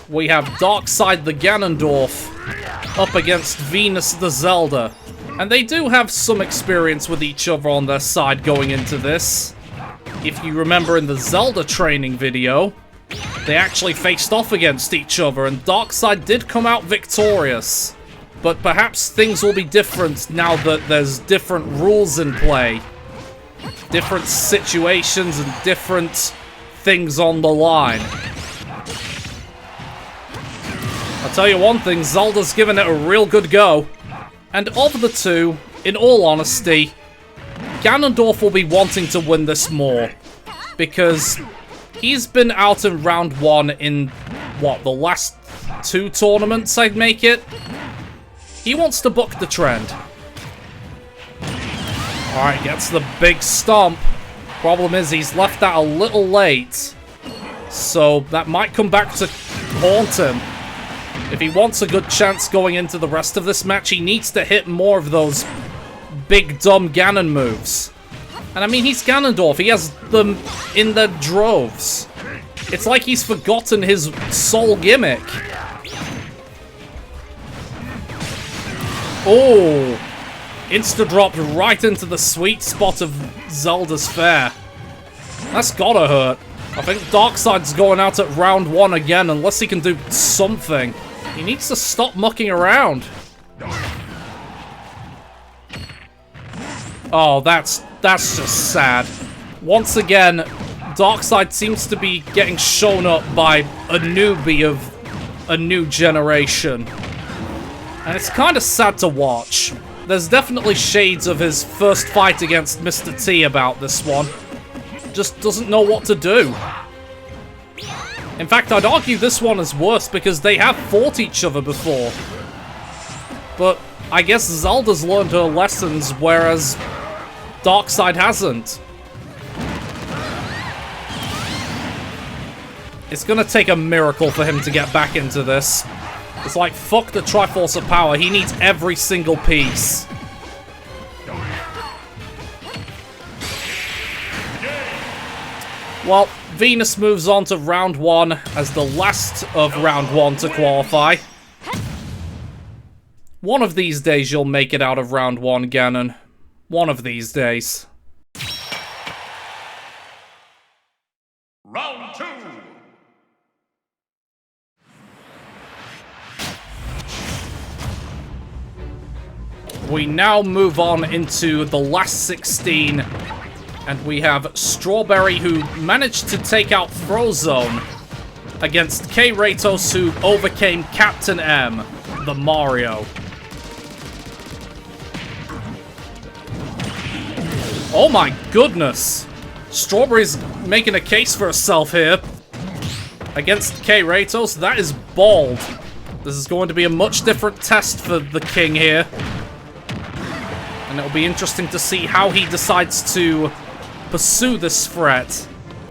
we have Darkside the Ganondorf up against Venus the Zelda. And they do have some experience with each other on their side going into this. If you remember in the Zelda training video, they actually faced off against each other and Darkside did come out victorious. But perhaps things will be different now that there's different rules in play. Different situations and different things on the line. I'll tell you one thing, Zelda's given it a real good go. And of the two, in all honesty, Ganondorf will be wanting to win this more. Because he's been out in round one in, what, the last 2 tournaments I'd make it? He wants to buck the trend. Alright, gets the big stomp. Problem is, he's left that a little late. So, that might come back to haunt him. If he wants a good chance going into the rest of this match, he needs to hit more of those big, dumb Ganon moves. And I mean, he's Ganondorf. He has them in their droves. It's like he's forgotten his sole gimmick. Oh! Insta-dropped right into the sweet spot of Zelda's fare. That's gotta hurt. I think Darkside's going out at round 1 again, unless he can do something. He needs to stop mucking around. Oh, that's just sad. Once again, Darkside seems to be getting shown up by a newbie of a new generation. And it's kind of sad to watch. There's definitely shades of his first fight against Mr. T about this one. Just doesn't know what to do. In fact, I'd argue this one is worse because they have fought each other before. But I guess Zelda's learned her lessons, whereas Darkside hasn't. It's gonna take a miracle for him to get back into this. It's like, fuck the Triforce of Power, he needs every single piece. Well, Venus moves on to round 1 as the last of round 1 to qualify. One of these days you'll make it out of round 1, Ganon. One of these days. Round 2. We now move on into the last 16. And we have Strawberry, who managed to take out Frozone against K. Ratos, who overcame Captain M, the Mario. Oh my goodness! Strawberry's making a case for herself here. Against K. Ratos, that is bold. This is going to be a much different test for the king here. And it'll be interesting to see how he decides to pursue this threat.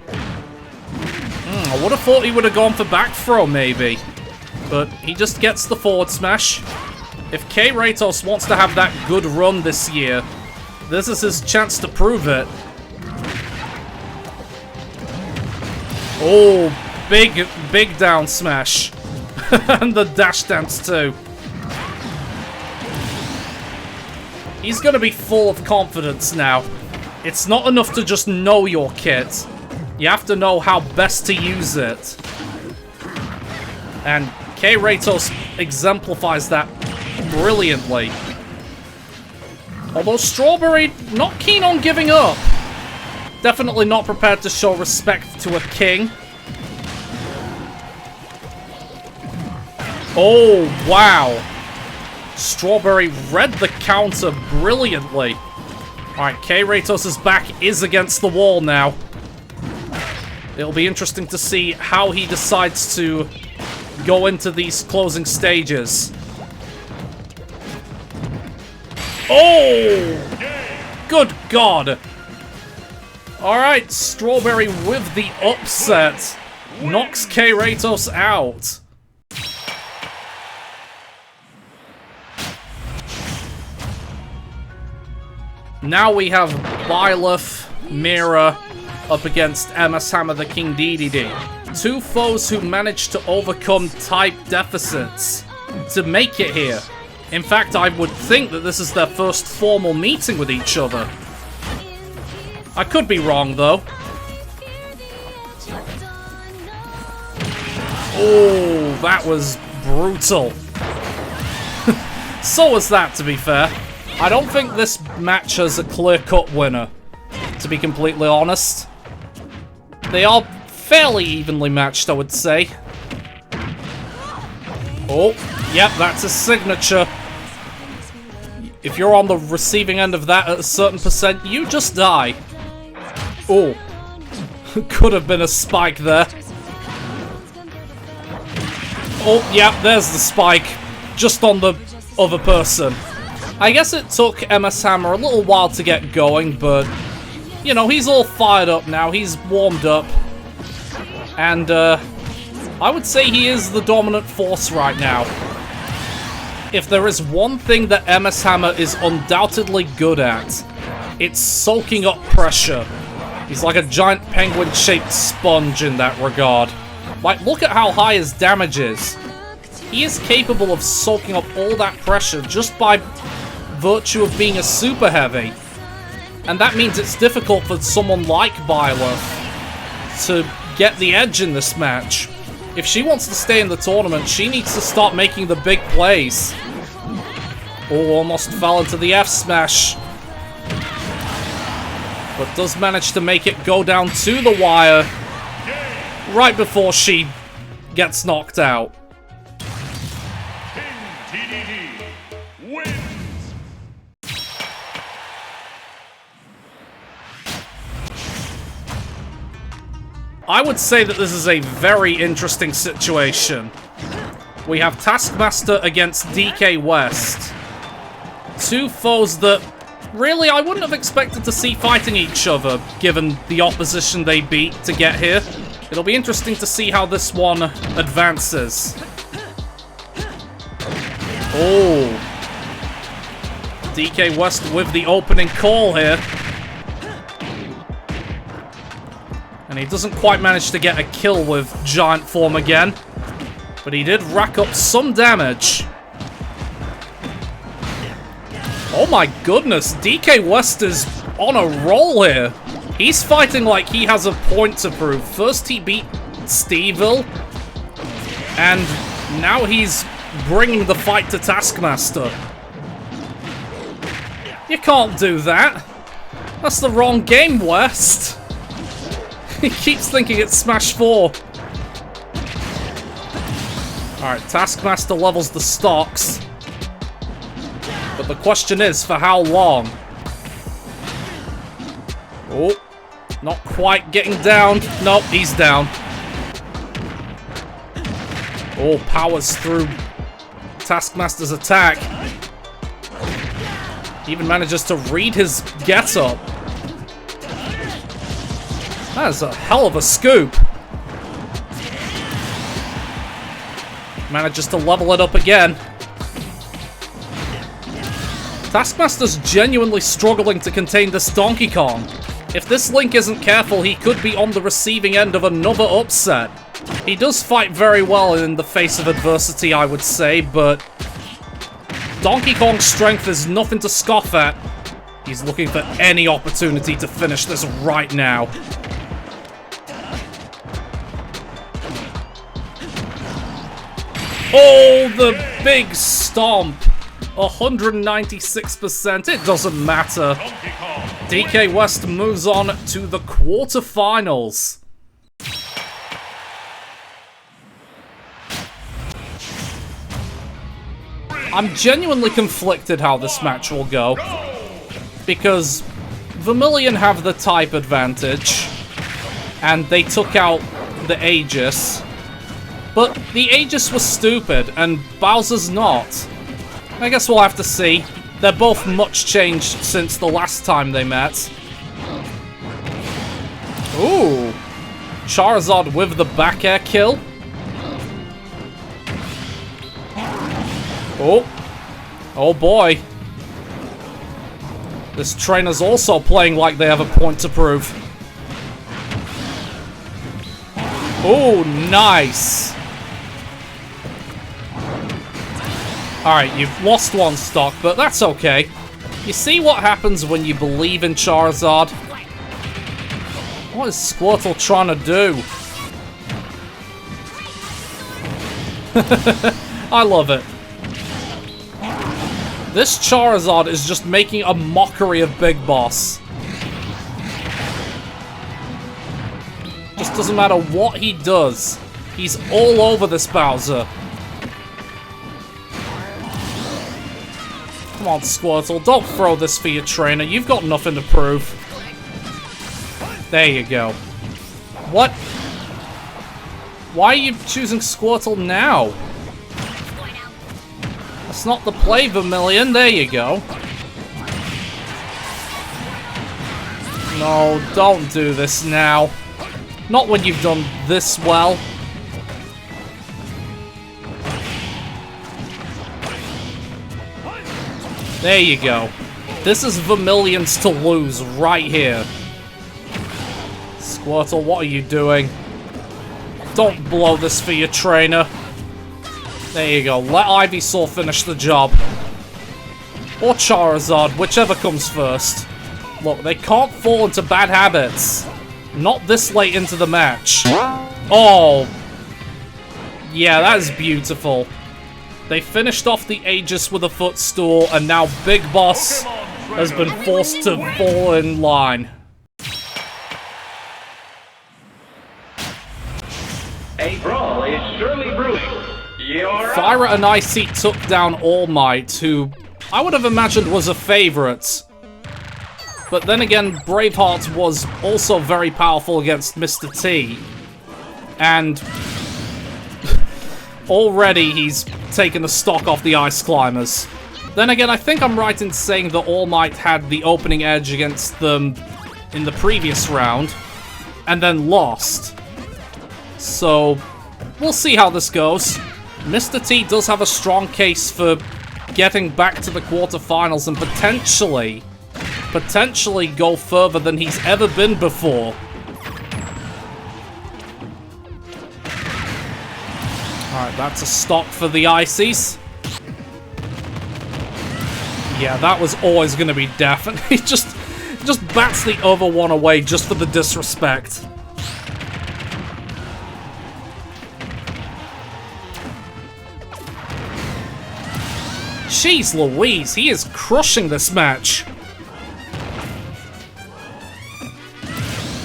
I would have thought he would have gone for back throw, maybe. But he just gets the forward smash. If K. Ratos wants to have that good run this year, this is his chance to prove it. Oh, big down smash. And the dash dance too. He's gonna be full of confidence now. It's not enough to just know your kit. You have to know how best to use it. And K. Ratos exemplifies that brilliantly. Although Strawberry, not keen on giving up. Definitely not prepared to show respect to a king. Oh, wow. Strawberry read the counter brilliantly. Alright, K. Ratos' back is against the wall now. It'll be interesting to see how he decides to go into these closing stages. Oh! Good God! Alright, Strawberry with the upset. Knocks K-Ratos out. Now we have Byleth, Mira, up against MS Hammer the King DDD. Two foes who managed to overcome type deficits to make it here. In fact, I would think that this is their first formal meeting with each other. I could be wrong, though. Oh, that was brutal. So was that, to be fair. I don't think this match has a clear-cut winner, to be completely honest. They are fairly evenly matched, I would say. Oh, yep, that's a signature. If you're on the receiving end of that at a certain percent, you just die. Oh, could have been a spike there. Oh, yeah, there's the spike. Just on the other person. I guess it took MS Hammer a little while to get going, but, you know, he's all fired up now. He's warmed up. And, I would say he is the dominant force right now. If there is one thing that MS Hammer is undoubtedly good at, it's soaking up pressure. He's like a giant penguin-shaped sponge in that regard. Like, look at how high his damage is. He is capable of soaking up all that pressure just by virtue of being a super heavy. And that means it's difficult for someone like Byleth to get the edge in this match. If she wants to stay in the tournament, she needs to start making the big plays. Oh, almost fell into the F smash. But does manage to make it go down to the wire right before she gets knocked out. I would say that this is a very interesting situation. We have Taskmaster against DK West. Two foes that, really, I wouldn't have expected to see fighting each other, given the opposition they beat to get here. It'll be interesting to see how this one advances. Oh. DK West with the opening call here. And he doesn't quite manage to get a kill with Giant Form again. But he did rack up some damage. Oh my goodness, DK West is on a roll here. He's fighting like he has a point to prove. First he beat Steeville, and now he's bringing the fight to Taskmaster. You can't do that. That's the wrong game, West. He keeps thinking it's Smash 4. Alright, Taskmaster levels the stocks. But the question is, for how long? Oh, not quite getting down. Nope, he's down. Oh, powers through Taskmaster's attack. He even manages to read his get-up. That is a hell of a scoop. Manages to level it up again. Taskmaster's genuinely struggling to contain this Donkey Kong. If this Link isn't careful, he could be on the receiving end of another upset. He does fight very well in the face of adversity, I would say, but Donkey Kong's strength is nothing to scoff at. He's looking for any opportunity to finish this right now. Oh, the big stomp. 196%. It doesn't matter. DK West moves on to the quarterfinals. I'm genuinely conflicted how this match will go, because Vermilion have the type advantage, and they took out the Aegis. But the Aegis was stupid, and Bowser's not. I guess we'll have to see. They're both much changed since the last time they met. Ooh. Charizard with the back air kill. Oh. Oh boy. This trainer's also playing like they have a point to prove. Oh, nice. Alright, you've lost one stock, but that's okay. You see what happens when you believe in Charizard? What is Squirtle trying to do? I love it. This Charizard is just making a mockery of Big Boss. Just doesn't matter what he does. He's all over this Bowser. Come on, Squirtle, don't throw this for your trainer. You've got nothing to prove. There you go. What? Why are you choosing Squirtle now? That's not the play, Vermilion. There you go. No, don't do this now. Not when you've done this well. There you go. This is Vermilion's to lose right here. Squirtle, what are you doing? Don't blow this for your trainer. There you go. Let Ivysaur finish the job. Or Charizard, whichever comes first. Look, they can't fall into bad habits. Not this late into the match. Oh. Yeah, that is beautiful. They finished off the Aegis with a footstool, and now Big Boss has been forced to fall in line. A brawl is surely brewing. Fyra and Icy took down All Might, who I would have imagined was a favorite. But then again, Braveheart was also very powerful against Mr. T. And already he's taken the stock off the Ice Climbers. Then again, I think I'm right in saying that All Might had the opening edge against them in the previous round, and then lost. So, we'll see how this goes. Mr. T does have a strong case for getting back to the quarterfinals and potentially go further than he's ever been before. Alright, that's a stock for the Ices. Yeah, that was always going to be death, and he just bats the other one away just for the disrespect. Jeez Louise, he is crushing this match.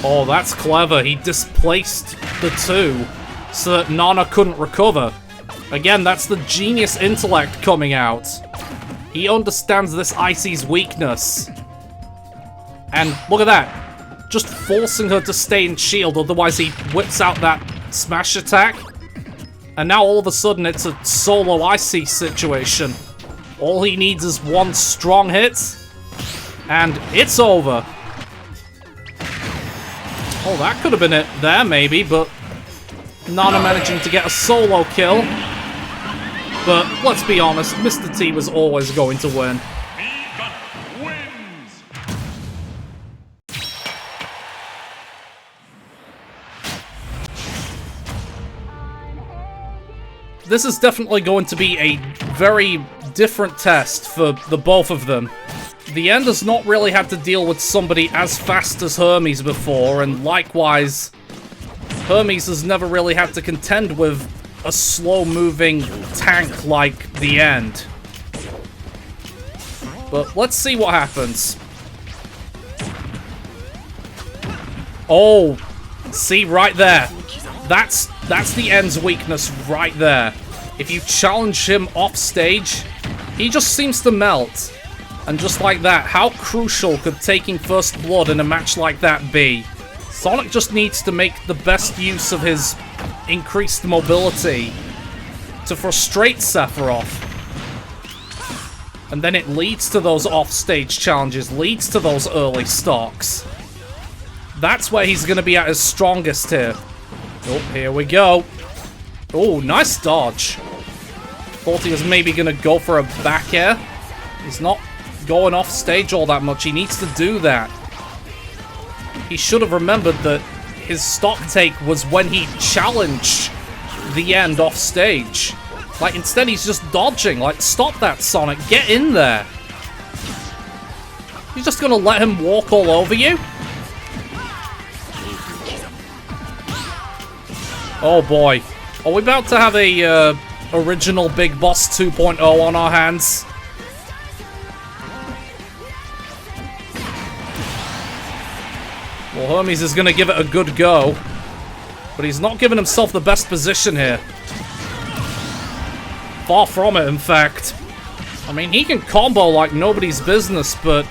Oh, that's clever. He displaced the two so that Nana couldn't recover. Again, that's the genius intellect coming out. He understands this Icy's weakness. And look at that. Just forcing her to stay in shield, otherwise he whips out that smash attack. And now all of a sudden it's a solo Icy situation. All he needs is one strong hit, and it's over. Oh, that could have been it there, maybe, but Nana managing to get a solo kill. But let's be honest, Mr. T was always going to win. This is definitely going to be a very different test for the both of them. The End has not really had to deal with somebody as fast as Hermes before, and likewise, Hermes has never really had to contend with a slow-moving tank like The End. But let's see what happens. Oh, see right there. That's The End's weakness right there. If you challenge him off stage, he just seems to melt. And just like that, how crucial could taking first blood in a match like that be? Sonic just needs to make the best use of his increased mobility to frustrate Sephiroth. And then it leads to those off-stage challenges, leads to those early stocks. That's where he's going to be at his strongest here. Oh, here we go. Oh, nice dodge. Thought he was maybe going to go for a back air. He's not going off stage all that much. He needs to do that. He should have remembered that his stock take was when he challenged the end off stage. Like, instead he's just dodging. Like, stop that, Sonic. Get in there. You're just gonna let him walk all over you? Oh boy. Are we about to have a original Big Boss 2.0 on our hands? Well, Hermes is gonna give it a good go. But he's not giving himself the best position here. Far from it, in fact. I mean, he can combo like nobody's business, but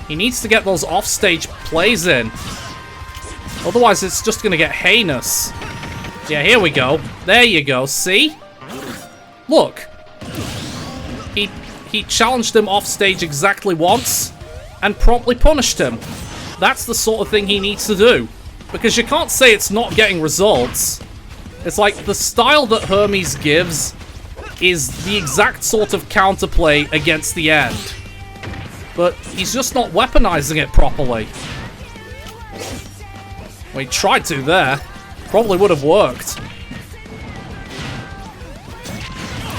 he needs to get those offstage plays in. Otherwise, it's just gonna get heinous. Yeah, here we go. There you go. See? Look. He challenged him offstage exactly once and promptly punished him. That's the sort of thing he needs to do. Because you can't say it's not getting results. It's like the style that Hermes gives is the exact sort of counterplay against the end. But he's just not weaponizing it properly. Well, he tried to there. Probably would have worked.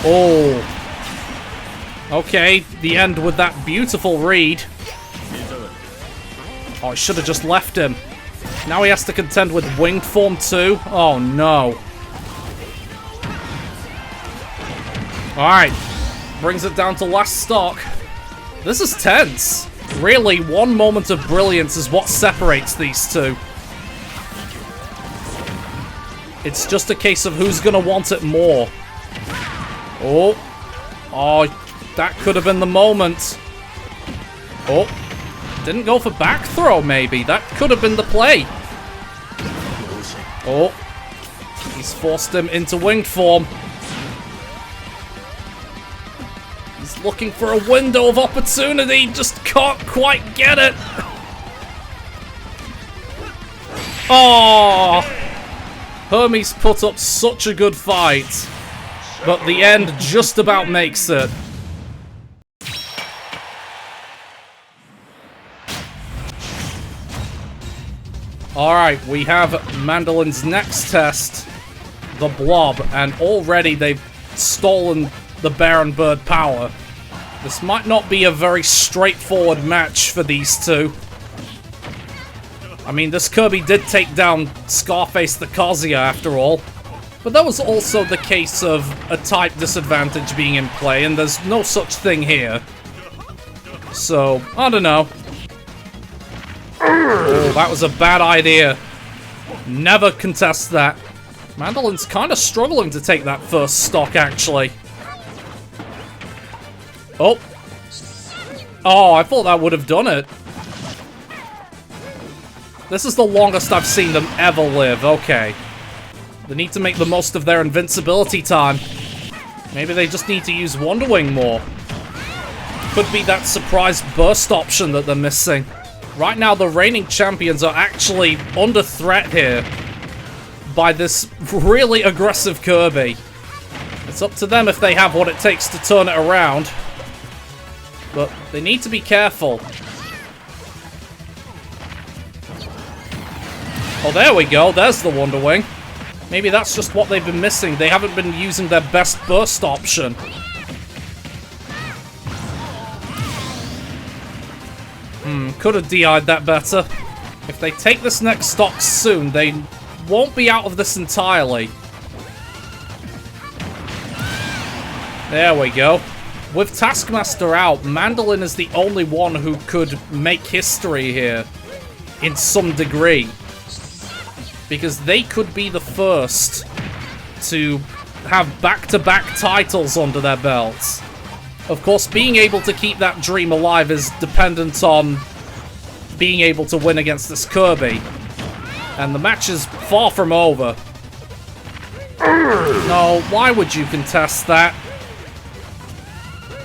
Oh. Okay, the end with that beautiful read. Oh, I should have just left him. Now he has to contend with winged form too. Oh no. Alright. Brings it down to last stock. This is tense. Really, one moment of brilliance is what separates these two. It's just a case of who's gonna want it more. Oh. Oh, that could have been the moment. Oh. Didn't go for back throw, maybe. That could have been the play. Oh. He's forced him into winged form. He's looking for a window of opportunity. Just can't quite get it. Oh. Hermes put up such a good fight. But the end just about makes it. Alright, we have Mandolin's next test, the Blob, and already they've stolen the Baron Bird power. This might not be a very straightforward match for these two. I mean, this Kirby did take down Scarface the Kazuya after all, but that was also the case of a type disadvantage being in play, and there's no such thing here. So, I don't know. Oh, that was a bad idea. Never contest that. Mandolin's kind of struggling to take that first stock, actually. Oh. Oh, I thought that would have done it. This is the longest I've seen them ever live. Okay. They need to make the most of their invincibility time. Maybe they just need to use Wonder Wing more. Could be that surprise burst option that they're missing. Right now, the reigning champions are actually under threat here by this really aggressive Kirby. It's up to them if they have what it takes to turn it around. But they need to be careful. Oh, there we go. There's the Wonder Wing. Maybe that's just what they've been missing. They haven't been using their best burst option. Could have DI'd that better. If they take this next stock soon, they won't be out of this entirely. There we go. With Taskmaster out, Mandolin is the only one who could make history here. In some degree. Because they could be the first to have back-to-back titles under their belts. Of course, being able to keep that dream alive is dependent on being able to win against this Kirby. And the match is far from over. No, why would you contest that?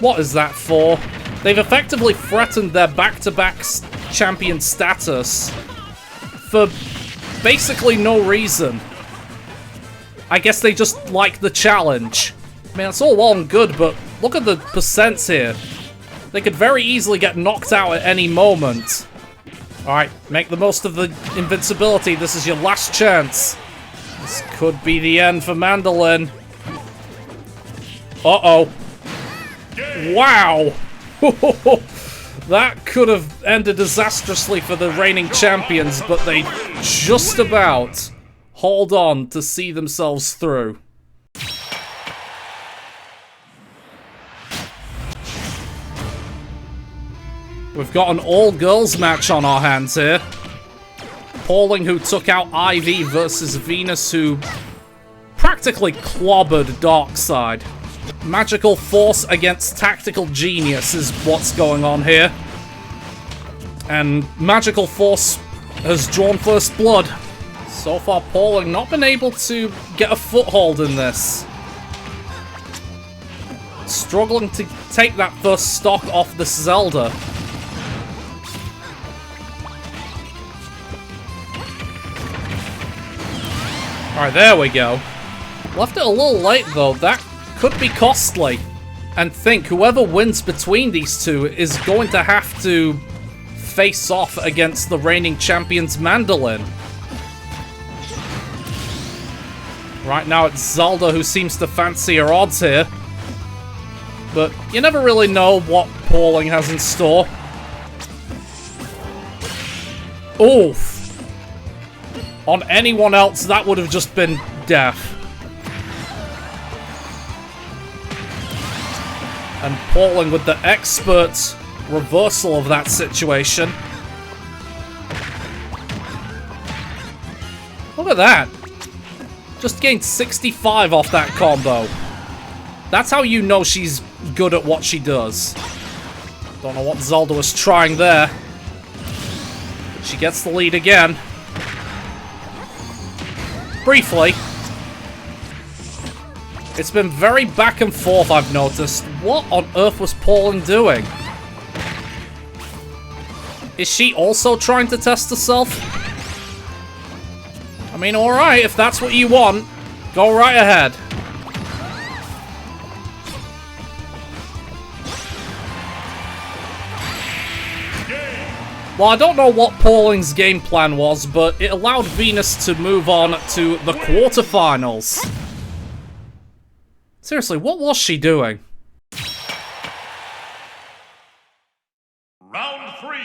What is that for? They've effectively threatened their back-to-back champion status for basically no reason. I guess they just like the challenge. I mean, it's all well and good, but look at the percents here. They could very easily get knocked out at any moment. Alright, make the most of the invincibility. This is your last chance. This could be the end for Mandolin. Uh-oh. Wow! That could have ended disastrously for the reigning champions, but they just about hold on to see themselves through. We've got an all-girls match on our hands here. Pauling, who took out Ivy, versus Venus, who practically clobbered Darkseid. Magical Force against Tactical Genius is what's going on here. And Magical Force has drawn first blood. So far, Pauling not been able to get a foothold in this. Struggling to take that first stock off this Zelda. Alright, there we go. Left it a little late, though. That could be costly. And think, whoever wins between these two is going to have to face off against the reigning champions Mandolin. Right now it's Zelda who seems to fancy her odds here. But you never really know what Pauling has in store. Oof. On anyone else, that would have just been death. And Pauling with the expert reversal of that situation. Look at that. Just gained 65 off that combo. That's how you know she's good at what she does. Don't know what Zelda was trying there. But she gets the lead again. Briefly. It's been very back and forth, I've noticed. What on earth was Pauling doing? Is she also trying to test herself? I mean, alright, if that's what you want, go right ahead. Well, I don't know what Pauling's game plan was, but it allowed Venus to move on to the quarterfinals. Seriously, what was she doing? Round 3.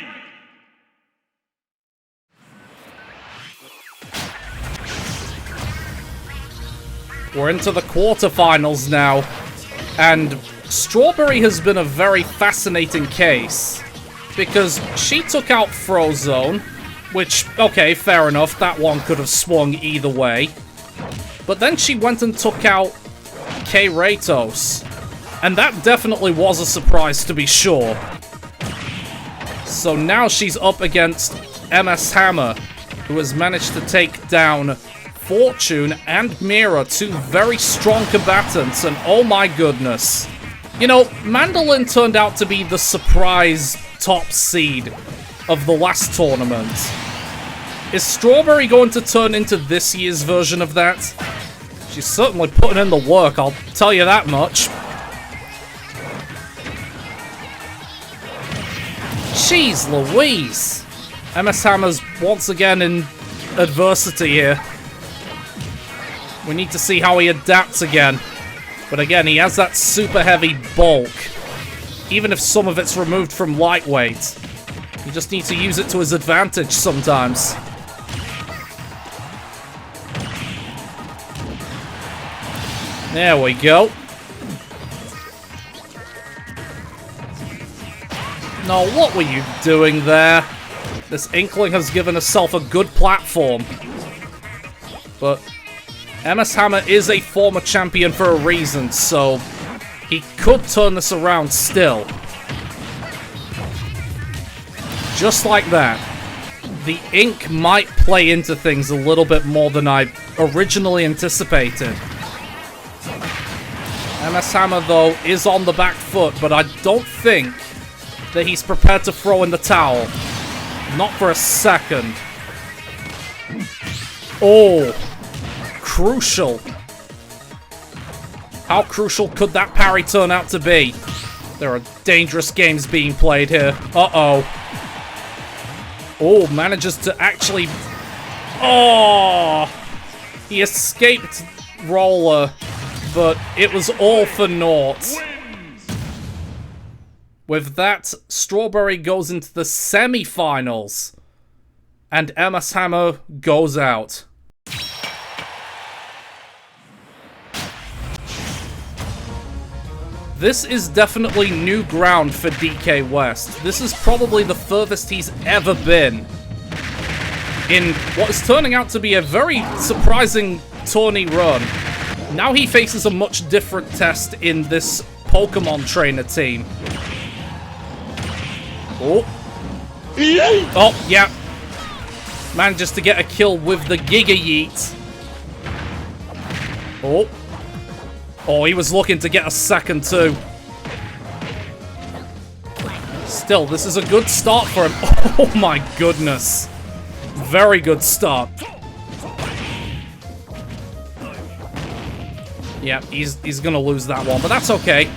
We're into the quarterfinals now, and Strawberry has been a very fascinating case, because she took out Frozone, which, okay, fair enough, that one could have swung either way, but then she went and took out K-Ratos, and that definitely was a surprise to be sure. So now she's up against MS Hammer, who has managed to take down Fortune and Mira, two very strong combatants, and oh my goodness. You know, Mandolin turned out to be the surprise top seed of the last tournament. Is Strawberry going to turn into this year's version of that? She's certainly putting in the work, I'll tell you that much. Jeez Louise! MS Hammer's once again in adversity here. We need to see how he adapts again. But again, he has that super heavy bulk. Even if some of it's removed from lightweight. You just need to use it to his advantage sometimes. There we go. No, what were you doing there? This Inkling has given herself a good platform. But MS Hammer is a former champion for a reason, so he could turn this around still. Just like that. the ink might play into things a little bit more than I originally anticipated. MS Hammer, though, is on the back foot, but I don't think that he's prepared to throw in the towel. Not for a second. Oh, crucial. How crucial could that parry turn out to be? There are dangerous games being played here. Uh-oh. Oh, manages to actually... Oh! He escaped roller, but it was all for naught. With that, Strawberry goes into the semi-finals, and MS Hammer goes out. This is definitely new ground for DK West. This is probably the furthest he's ever been in what is turning out to be a very surprising tourney run. Now he faces a much different test in this Pokemon trainer team. Oh. Oh, yeah. Manages to get a kill with the Giga Yeet. Oh. Oh, he was looking to get a second too. Still, this is a good start for him. Oh my goodness. Very good start. Yeah, he's gonna lose that one, but that's okay.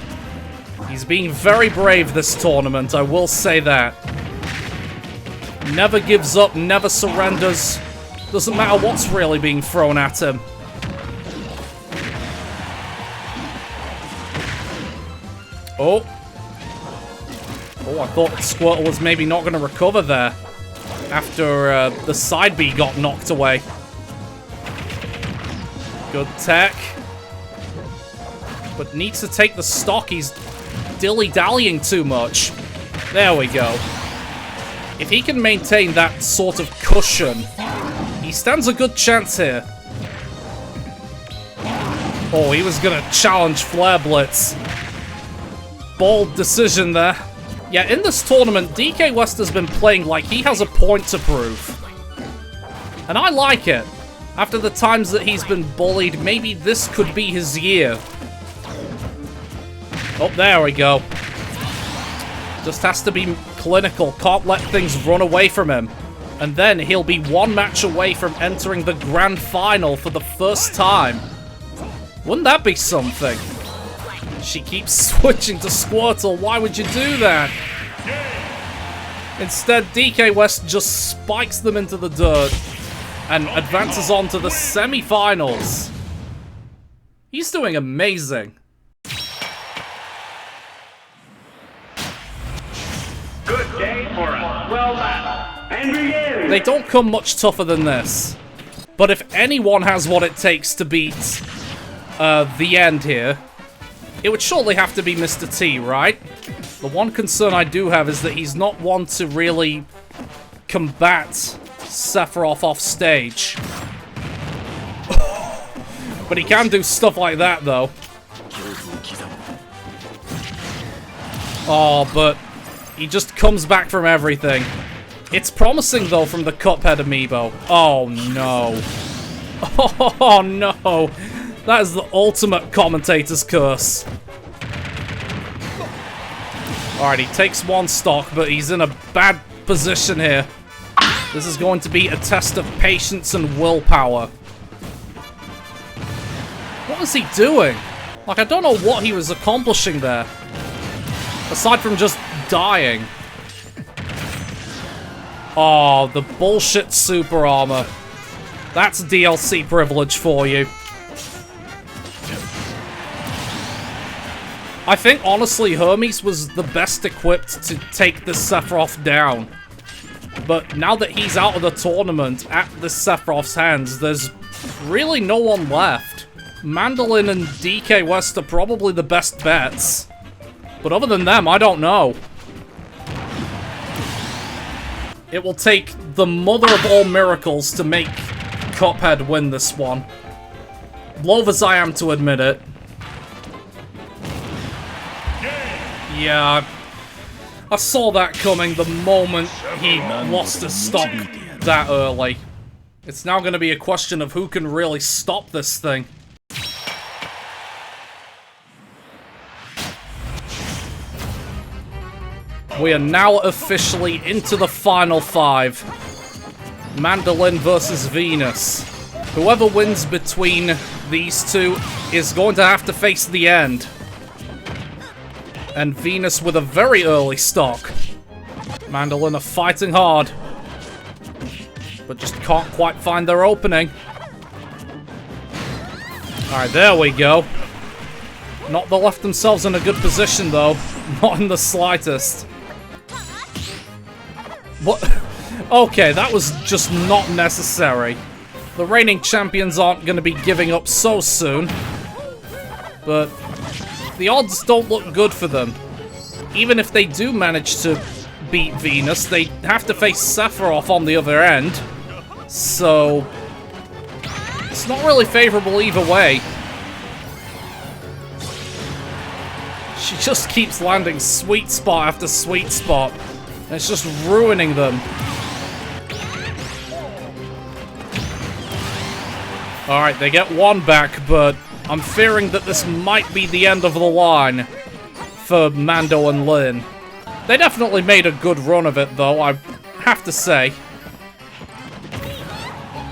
He's being very brave this tournament, I will say that. Never gives up, never surrenders. Doesn't matter what's really being thrown at him. Oh. Oh, I thought Squirtle was maybe not going to recover there after the side B got knocked away. Good tech. But needs to take the stock. He's dilly-dallying too much. There we go. If he can maintain that sort of cushion, he stands a good chance here. Oh, he was going to challenge Flare Blitz. Bold decision there. Yeah, in this tournament, DK West has been playing like he has a point to prove. And I like it. After the times that he's been bullied, maybe this could be his year. Oh, there we go. Just has to be clinical, can't let things run away from him. And then he'll be one match away from entering the grand final for the first time. Wouldn't that be something? She keeps switching to Squirtle. Why would you do that? Instead, DK West just spikes them into the dirt and advances on to the semi-finals. He's doing amazing. Good game for us. Well done. And begin. They don't come much tougher than this. But if anyone has what it takes to beat the end here, it would surely have to be Mr. T, right? The one concern I do have is that he's not one to really combat Sephiroth off stage. But he can do stuff like that, though. Oh, but he just comes back from everything. It's promising, though, from the Cuphead amiibo. Oh, no. Oh, no. That is the ultimate commentator's curse. Alright, he takes one stock, but he's in a bad position here. This is going to be a test of patience and willpower. What was he doing? Like, I don't know what he was accomplishing there. Aside from just dying. Oh, the bullshit super armor. That's DLC privilege for you. I think, honestly, Hermes was the best equipped to take this Sephiroth down. But now that he's out of the tournament at this Sephiroth's hands, there's really no one left. Mandolin and DK West are probably the best bets. But other than them, I don't know. It will take the mother of all miracles to make Cuphead win this one. Loath as I am to admit it. Yeah, I saw that coming the moment he lost his stock. that early. It's now going to be a question of who can really stop this thing. We are now officially into the final 5. Mandolin versus Venus. Whoever wins between these two is going to have to face the end. And Venus with a very early stock. Mandolin are fighting hard, but just can't quite find their opening. Alright, there we go. Not they left themselves in a good position, though. Not in the slightest. What? Okay, that was just not necessary. The reigning champions aren't going to be giving up so soon. But the odds don't look good for them. Even if they do manage to beat Venus, they have to face Sephiroth on the other end. So it's not really favorable either way. She just keeps landing sweet spot after sweet spot. And it's just ruining them. Alright, they get one back, but I'm fearing that this might be the end of the line for Mando and Lin. They definitely made a good run of it, though, I have to say.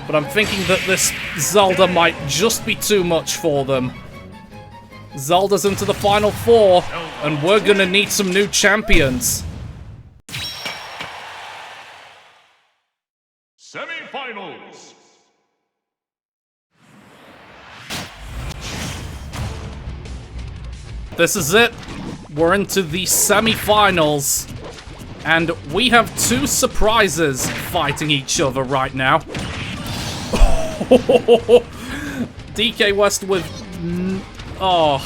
But I'm thinking that this Zelda might just be too much for them. Zelda's into the final 4, and we're gonna need some new champions. Semi-finals. This is it. We're into the semi-finals. And we have 2 surprises fighting each other right now. DK West with... Oh,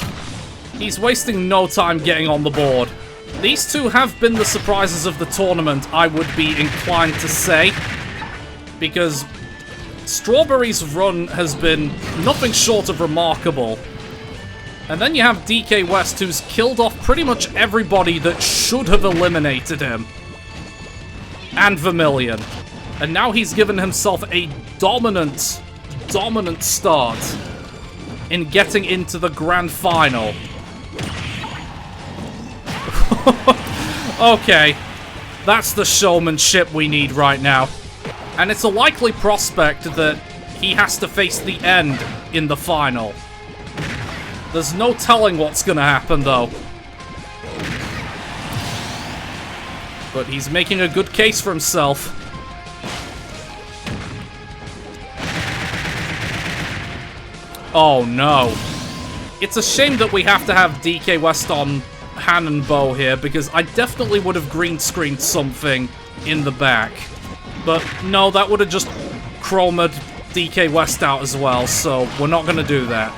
he's wasting no time getting on the board. These 2 have been the surprises of the tournament, I would be inclined to say. Because Strawberry's run has been nothing short of remarkable. And then you have DK West, who's killed off pretty much everybody that should have eliminated him. And Vermilion. And now he's given himself a dominant start in getting into the grand final. Okay, that's the showmanship we need right now. And it's a likely prospect that he has to face the end in the final. There's no telling what's gonna happen, though. But he's making a good case for himself. Oh, no. It's a shame that we have to have DK West on hand and bow here, because I definitely would have green screened something in the back. But no, that would have just chromed DK West out as well, so we're not gonna do that.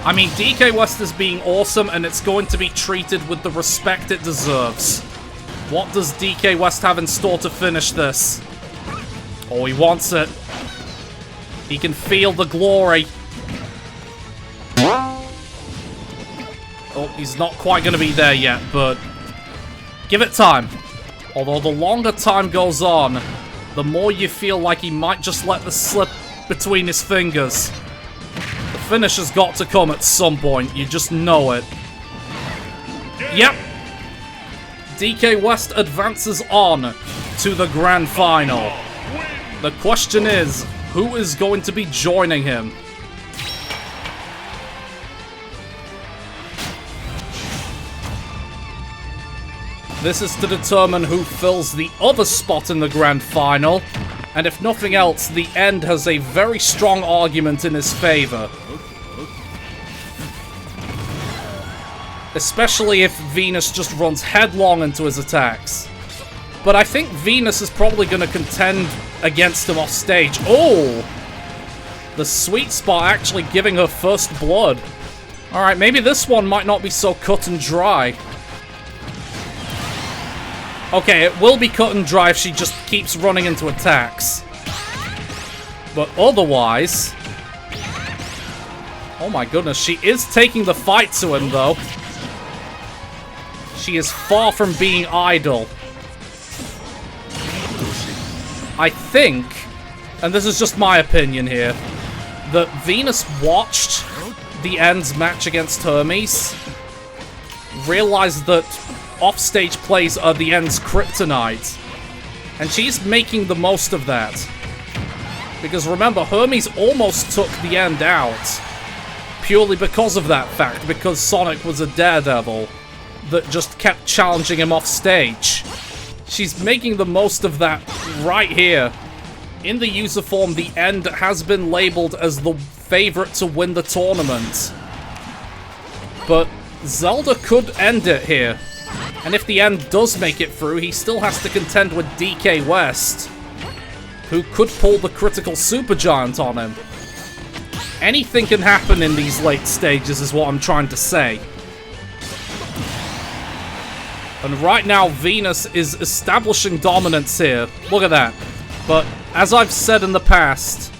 I mean, DK West is being awesome, and it's going to be treated with the respect it deserves. What does DK West have in store to finish this? Oh, he wants it. He can feel the glory. Oh, he's not quite going to be there yet, but give it time. Although the longer time goes on, the more you feel like he might just let this slip between his fingers. The finish has got to come at some point, you just know it. Yep. DK West advances on to the grand final. The question is, who is going to be joining him? This is to determine who fills the other spot in the grand final, and if nothing else, the end has a very strong argument in his favor. Especially if Venus just runs headlong into his attacks. But I think Venus is probably going to contend against him off stage. Oh! The sweet spot actually giving her first blood. Alright, maybe this one might not be so cut and dry. Okay, it will be cut and dry if she just keeps running into attacks. But otherwise... Oh my goodness, she is taking the fight to him, though. She is far from being idle. I think, and this is just my opinion here, that Venus watched the End's match against Hermes, realized that offstage plays are the End's kryptonite, and she's making the most of that. Because remember, Hermes almost took the End out, purely because of that fact, because Sonic was a daredevil that just kept challenging him off stage. She's making the most of that right here. In the user form, the End has been labeled as the favorite to win the tournament. But Zelda could end it here. And if the End does make it through, he still has to contend with DK West, who could pull the critical supergiant on him. Anything can happen in these late stages is what I'm trying to say. And right now, Venus is establishing dominance here. Look at that. But, as I've said in the past,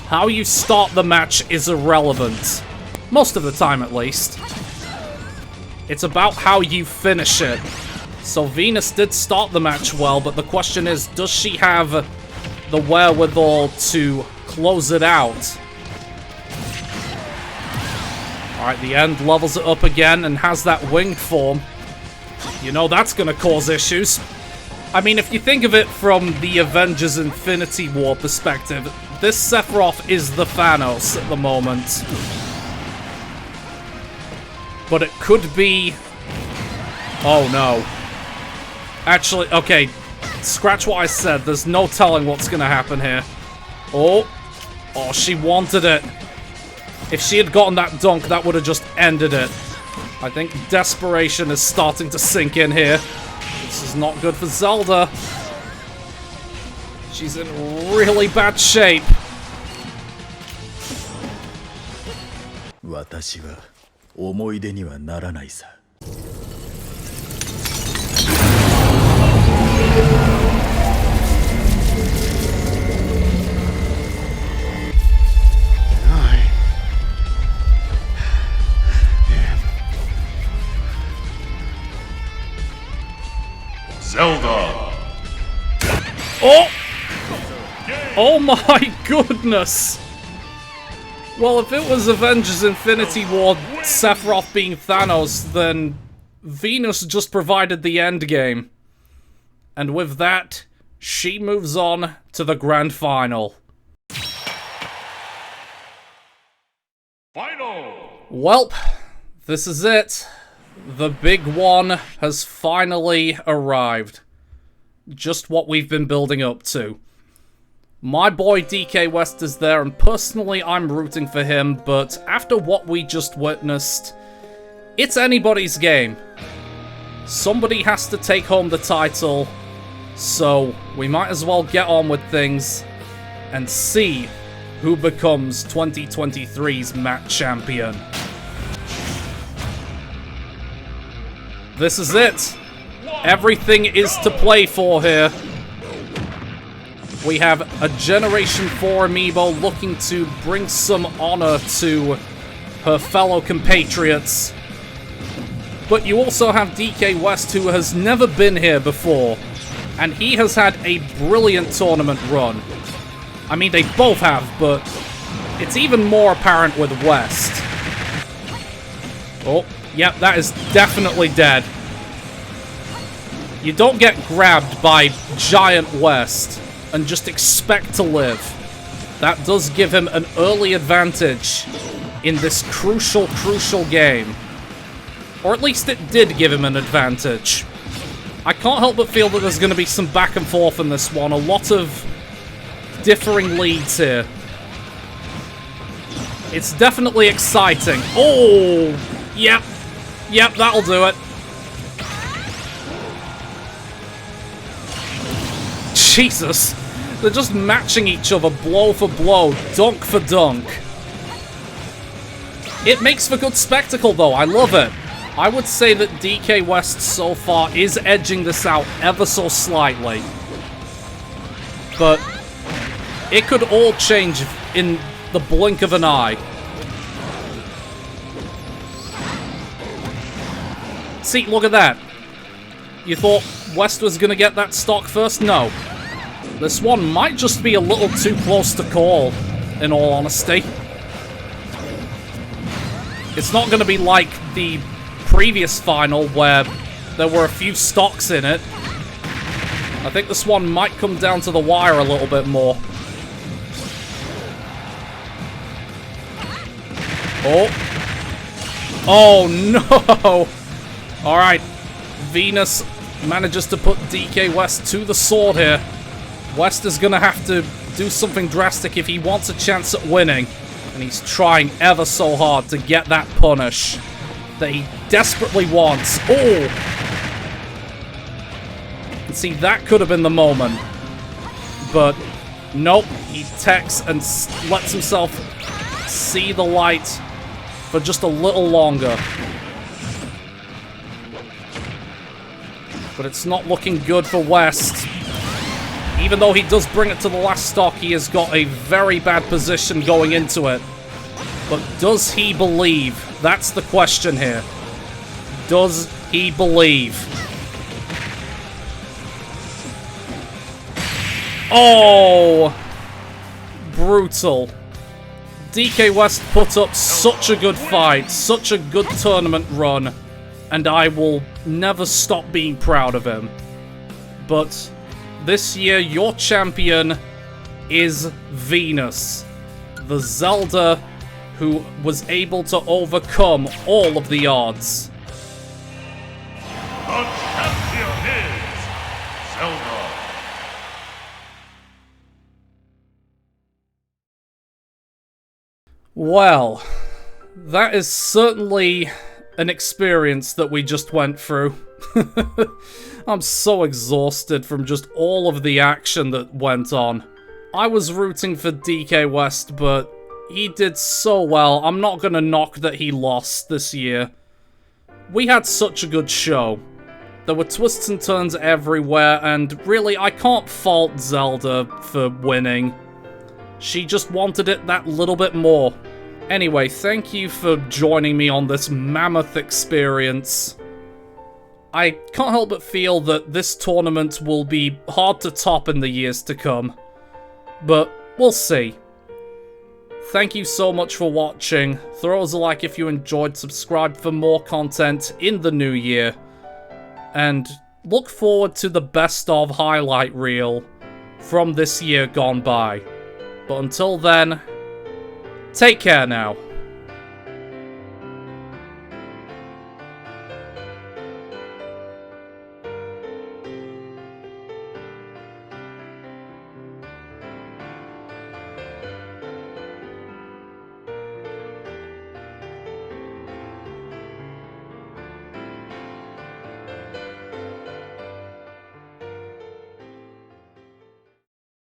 how you start the match is irrelevant. Most of the time, at least. It's about how you finish it. So Venus did start the match well, but the question is, does she have the wherewithal to close it out? Alright, the End levels it up again and has that winged form. You know that's gonna cause issues. I mean, if you think of it from the Avengers Infinity War perspective, this Sephiroth is the Thanos at the moment. But it could be... Oh no. Actually, okay, scratch what I said, there's no telling what's gonna happen here. Oh, she wanted it. If she had gotten that dunk, that would have just ended it. I think desperation is starting to sink in here. This is not good for Zelda. She's in really bad shape. 私は思い出にはならないさ。Zelda. Oh! Oh my goodness! Well, if it was Avengers Infinity War Sephiroth being Thanos, then Venus just provided the endgame. And with that, she moves on to the grand final. Final. Welp, this is it. The big one has finally arrived. Just what we've been building up to. My boy DK West is there, and personally I'm rooting for him, but after what we just witnessed, it's anybody's game. Somebody has to take home the title, so we might as well get on with things and see who becomes 2023's Mat Champion. This is it. Everything is to play for here. We have a Generation 4 amiibo looking to bring some honor to her fellow compatriots. But you also have DK West, who has never been here before, and he has had a brilliant tournament run. I mean, they both have, but it's even more apparent with West. Oh, yep, that is definitely dead. You don't get grabbed by Giant West and just expect to live. That does give him an early advantage in this crucial game. Or at least it did give him an advantage. I can't help but feel that there's going to be some back and forth in this one. A lot of differing leads here. It's definitely exciting. Oh! Yep. Yep, that'll do it. Jesus. They're just matching each other blow for blow, dunk for dunk. It makes for good spectacle, though. I love it. I would say that DK West so far is edging this out ever so slightly. But it could all change in the blink of an eye. See, look at that. You thought West was going to get that stock first? No. This one might just be a little too close to call, in all honesty. It's not going to be like the previous final where there were a few stocks in it. I think this one might come down to the wire a little bit more. Oh. Oh, no. Alright. Venus manages to put DK West to the sword here. West is going to have to do something drastic if he wants a chance at winning. And he's trying ever so hard to get that punish that he desperately wants. Oh! And see, that could have been the moment. But, nope. He techs and lets himself see the light for just a little longer. But it's not looking good for West. Even though he does bring it to the last stock, he has got a very bad position going into it. But does he believe? That's the question here. Does he believe? Oh! Brutal. DK West put up such a good fight, such a good tournament run, and I will never stop being proud of him. But this year, your champion is Venus, the Zelda who was able to overcome all of the odds. The champion is Zelda. Well, that is certainly an experience that we just went through. I'm so exhausted from just all of the action that went on. I was rooting for DK West, but he did so well. I'm not gonna knock that he lost this year. We had such a good show. There were twists and turns everywhere, and really, I can't fault Zelda for winning. She just wanted it that little bit more. Anyway, thank you for joining me on this mammoth experience. I can't help but feel that this tournament will be hard to top in the years to come. But we'll see. Thank you so much for watching. Throw us a like if you enjoyed, subscribe for more content in the new year. And look forward to the best of highlight reel from this year gone by. But until then, take care now.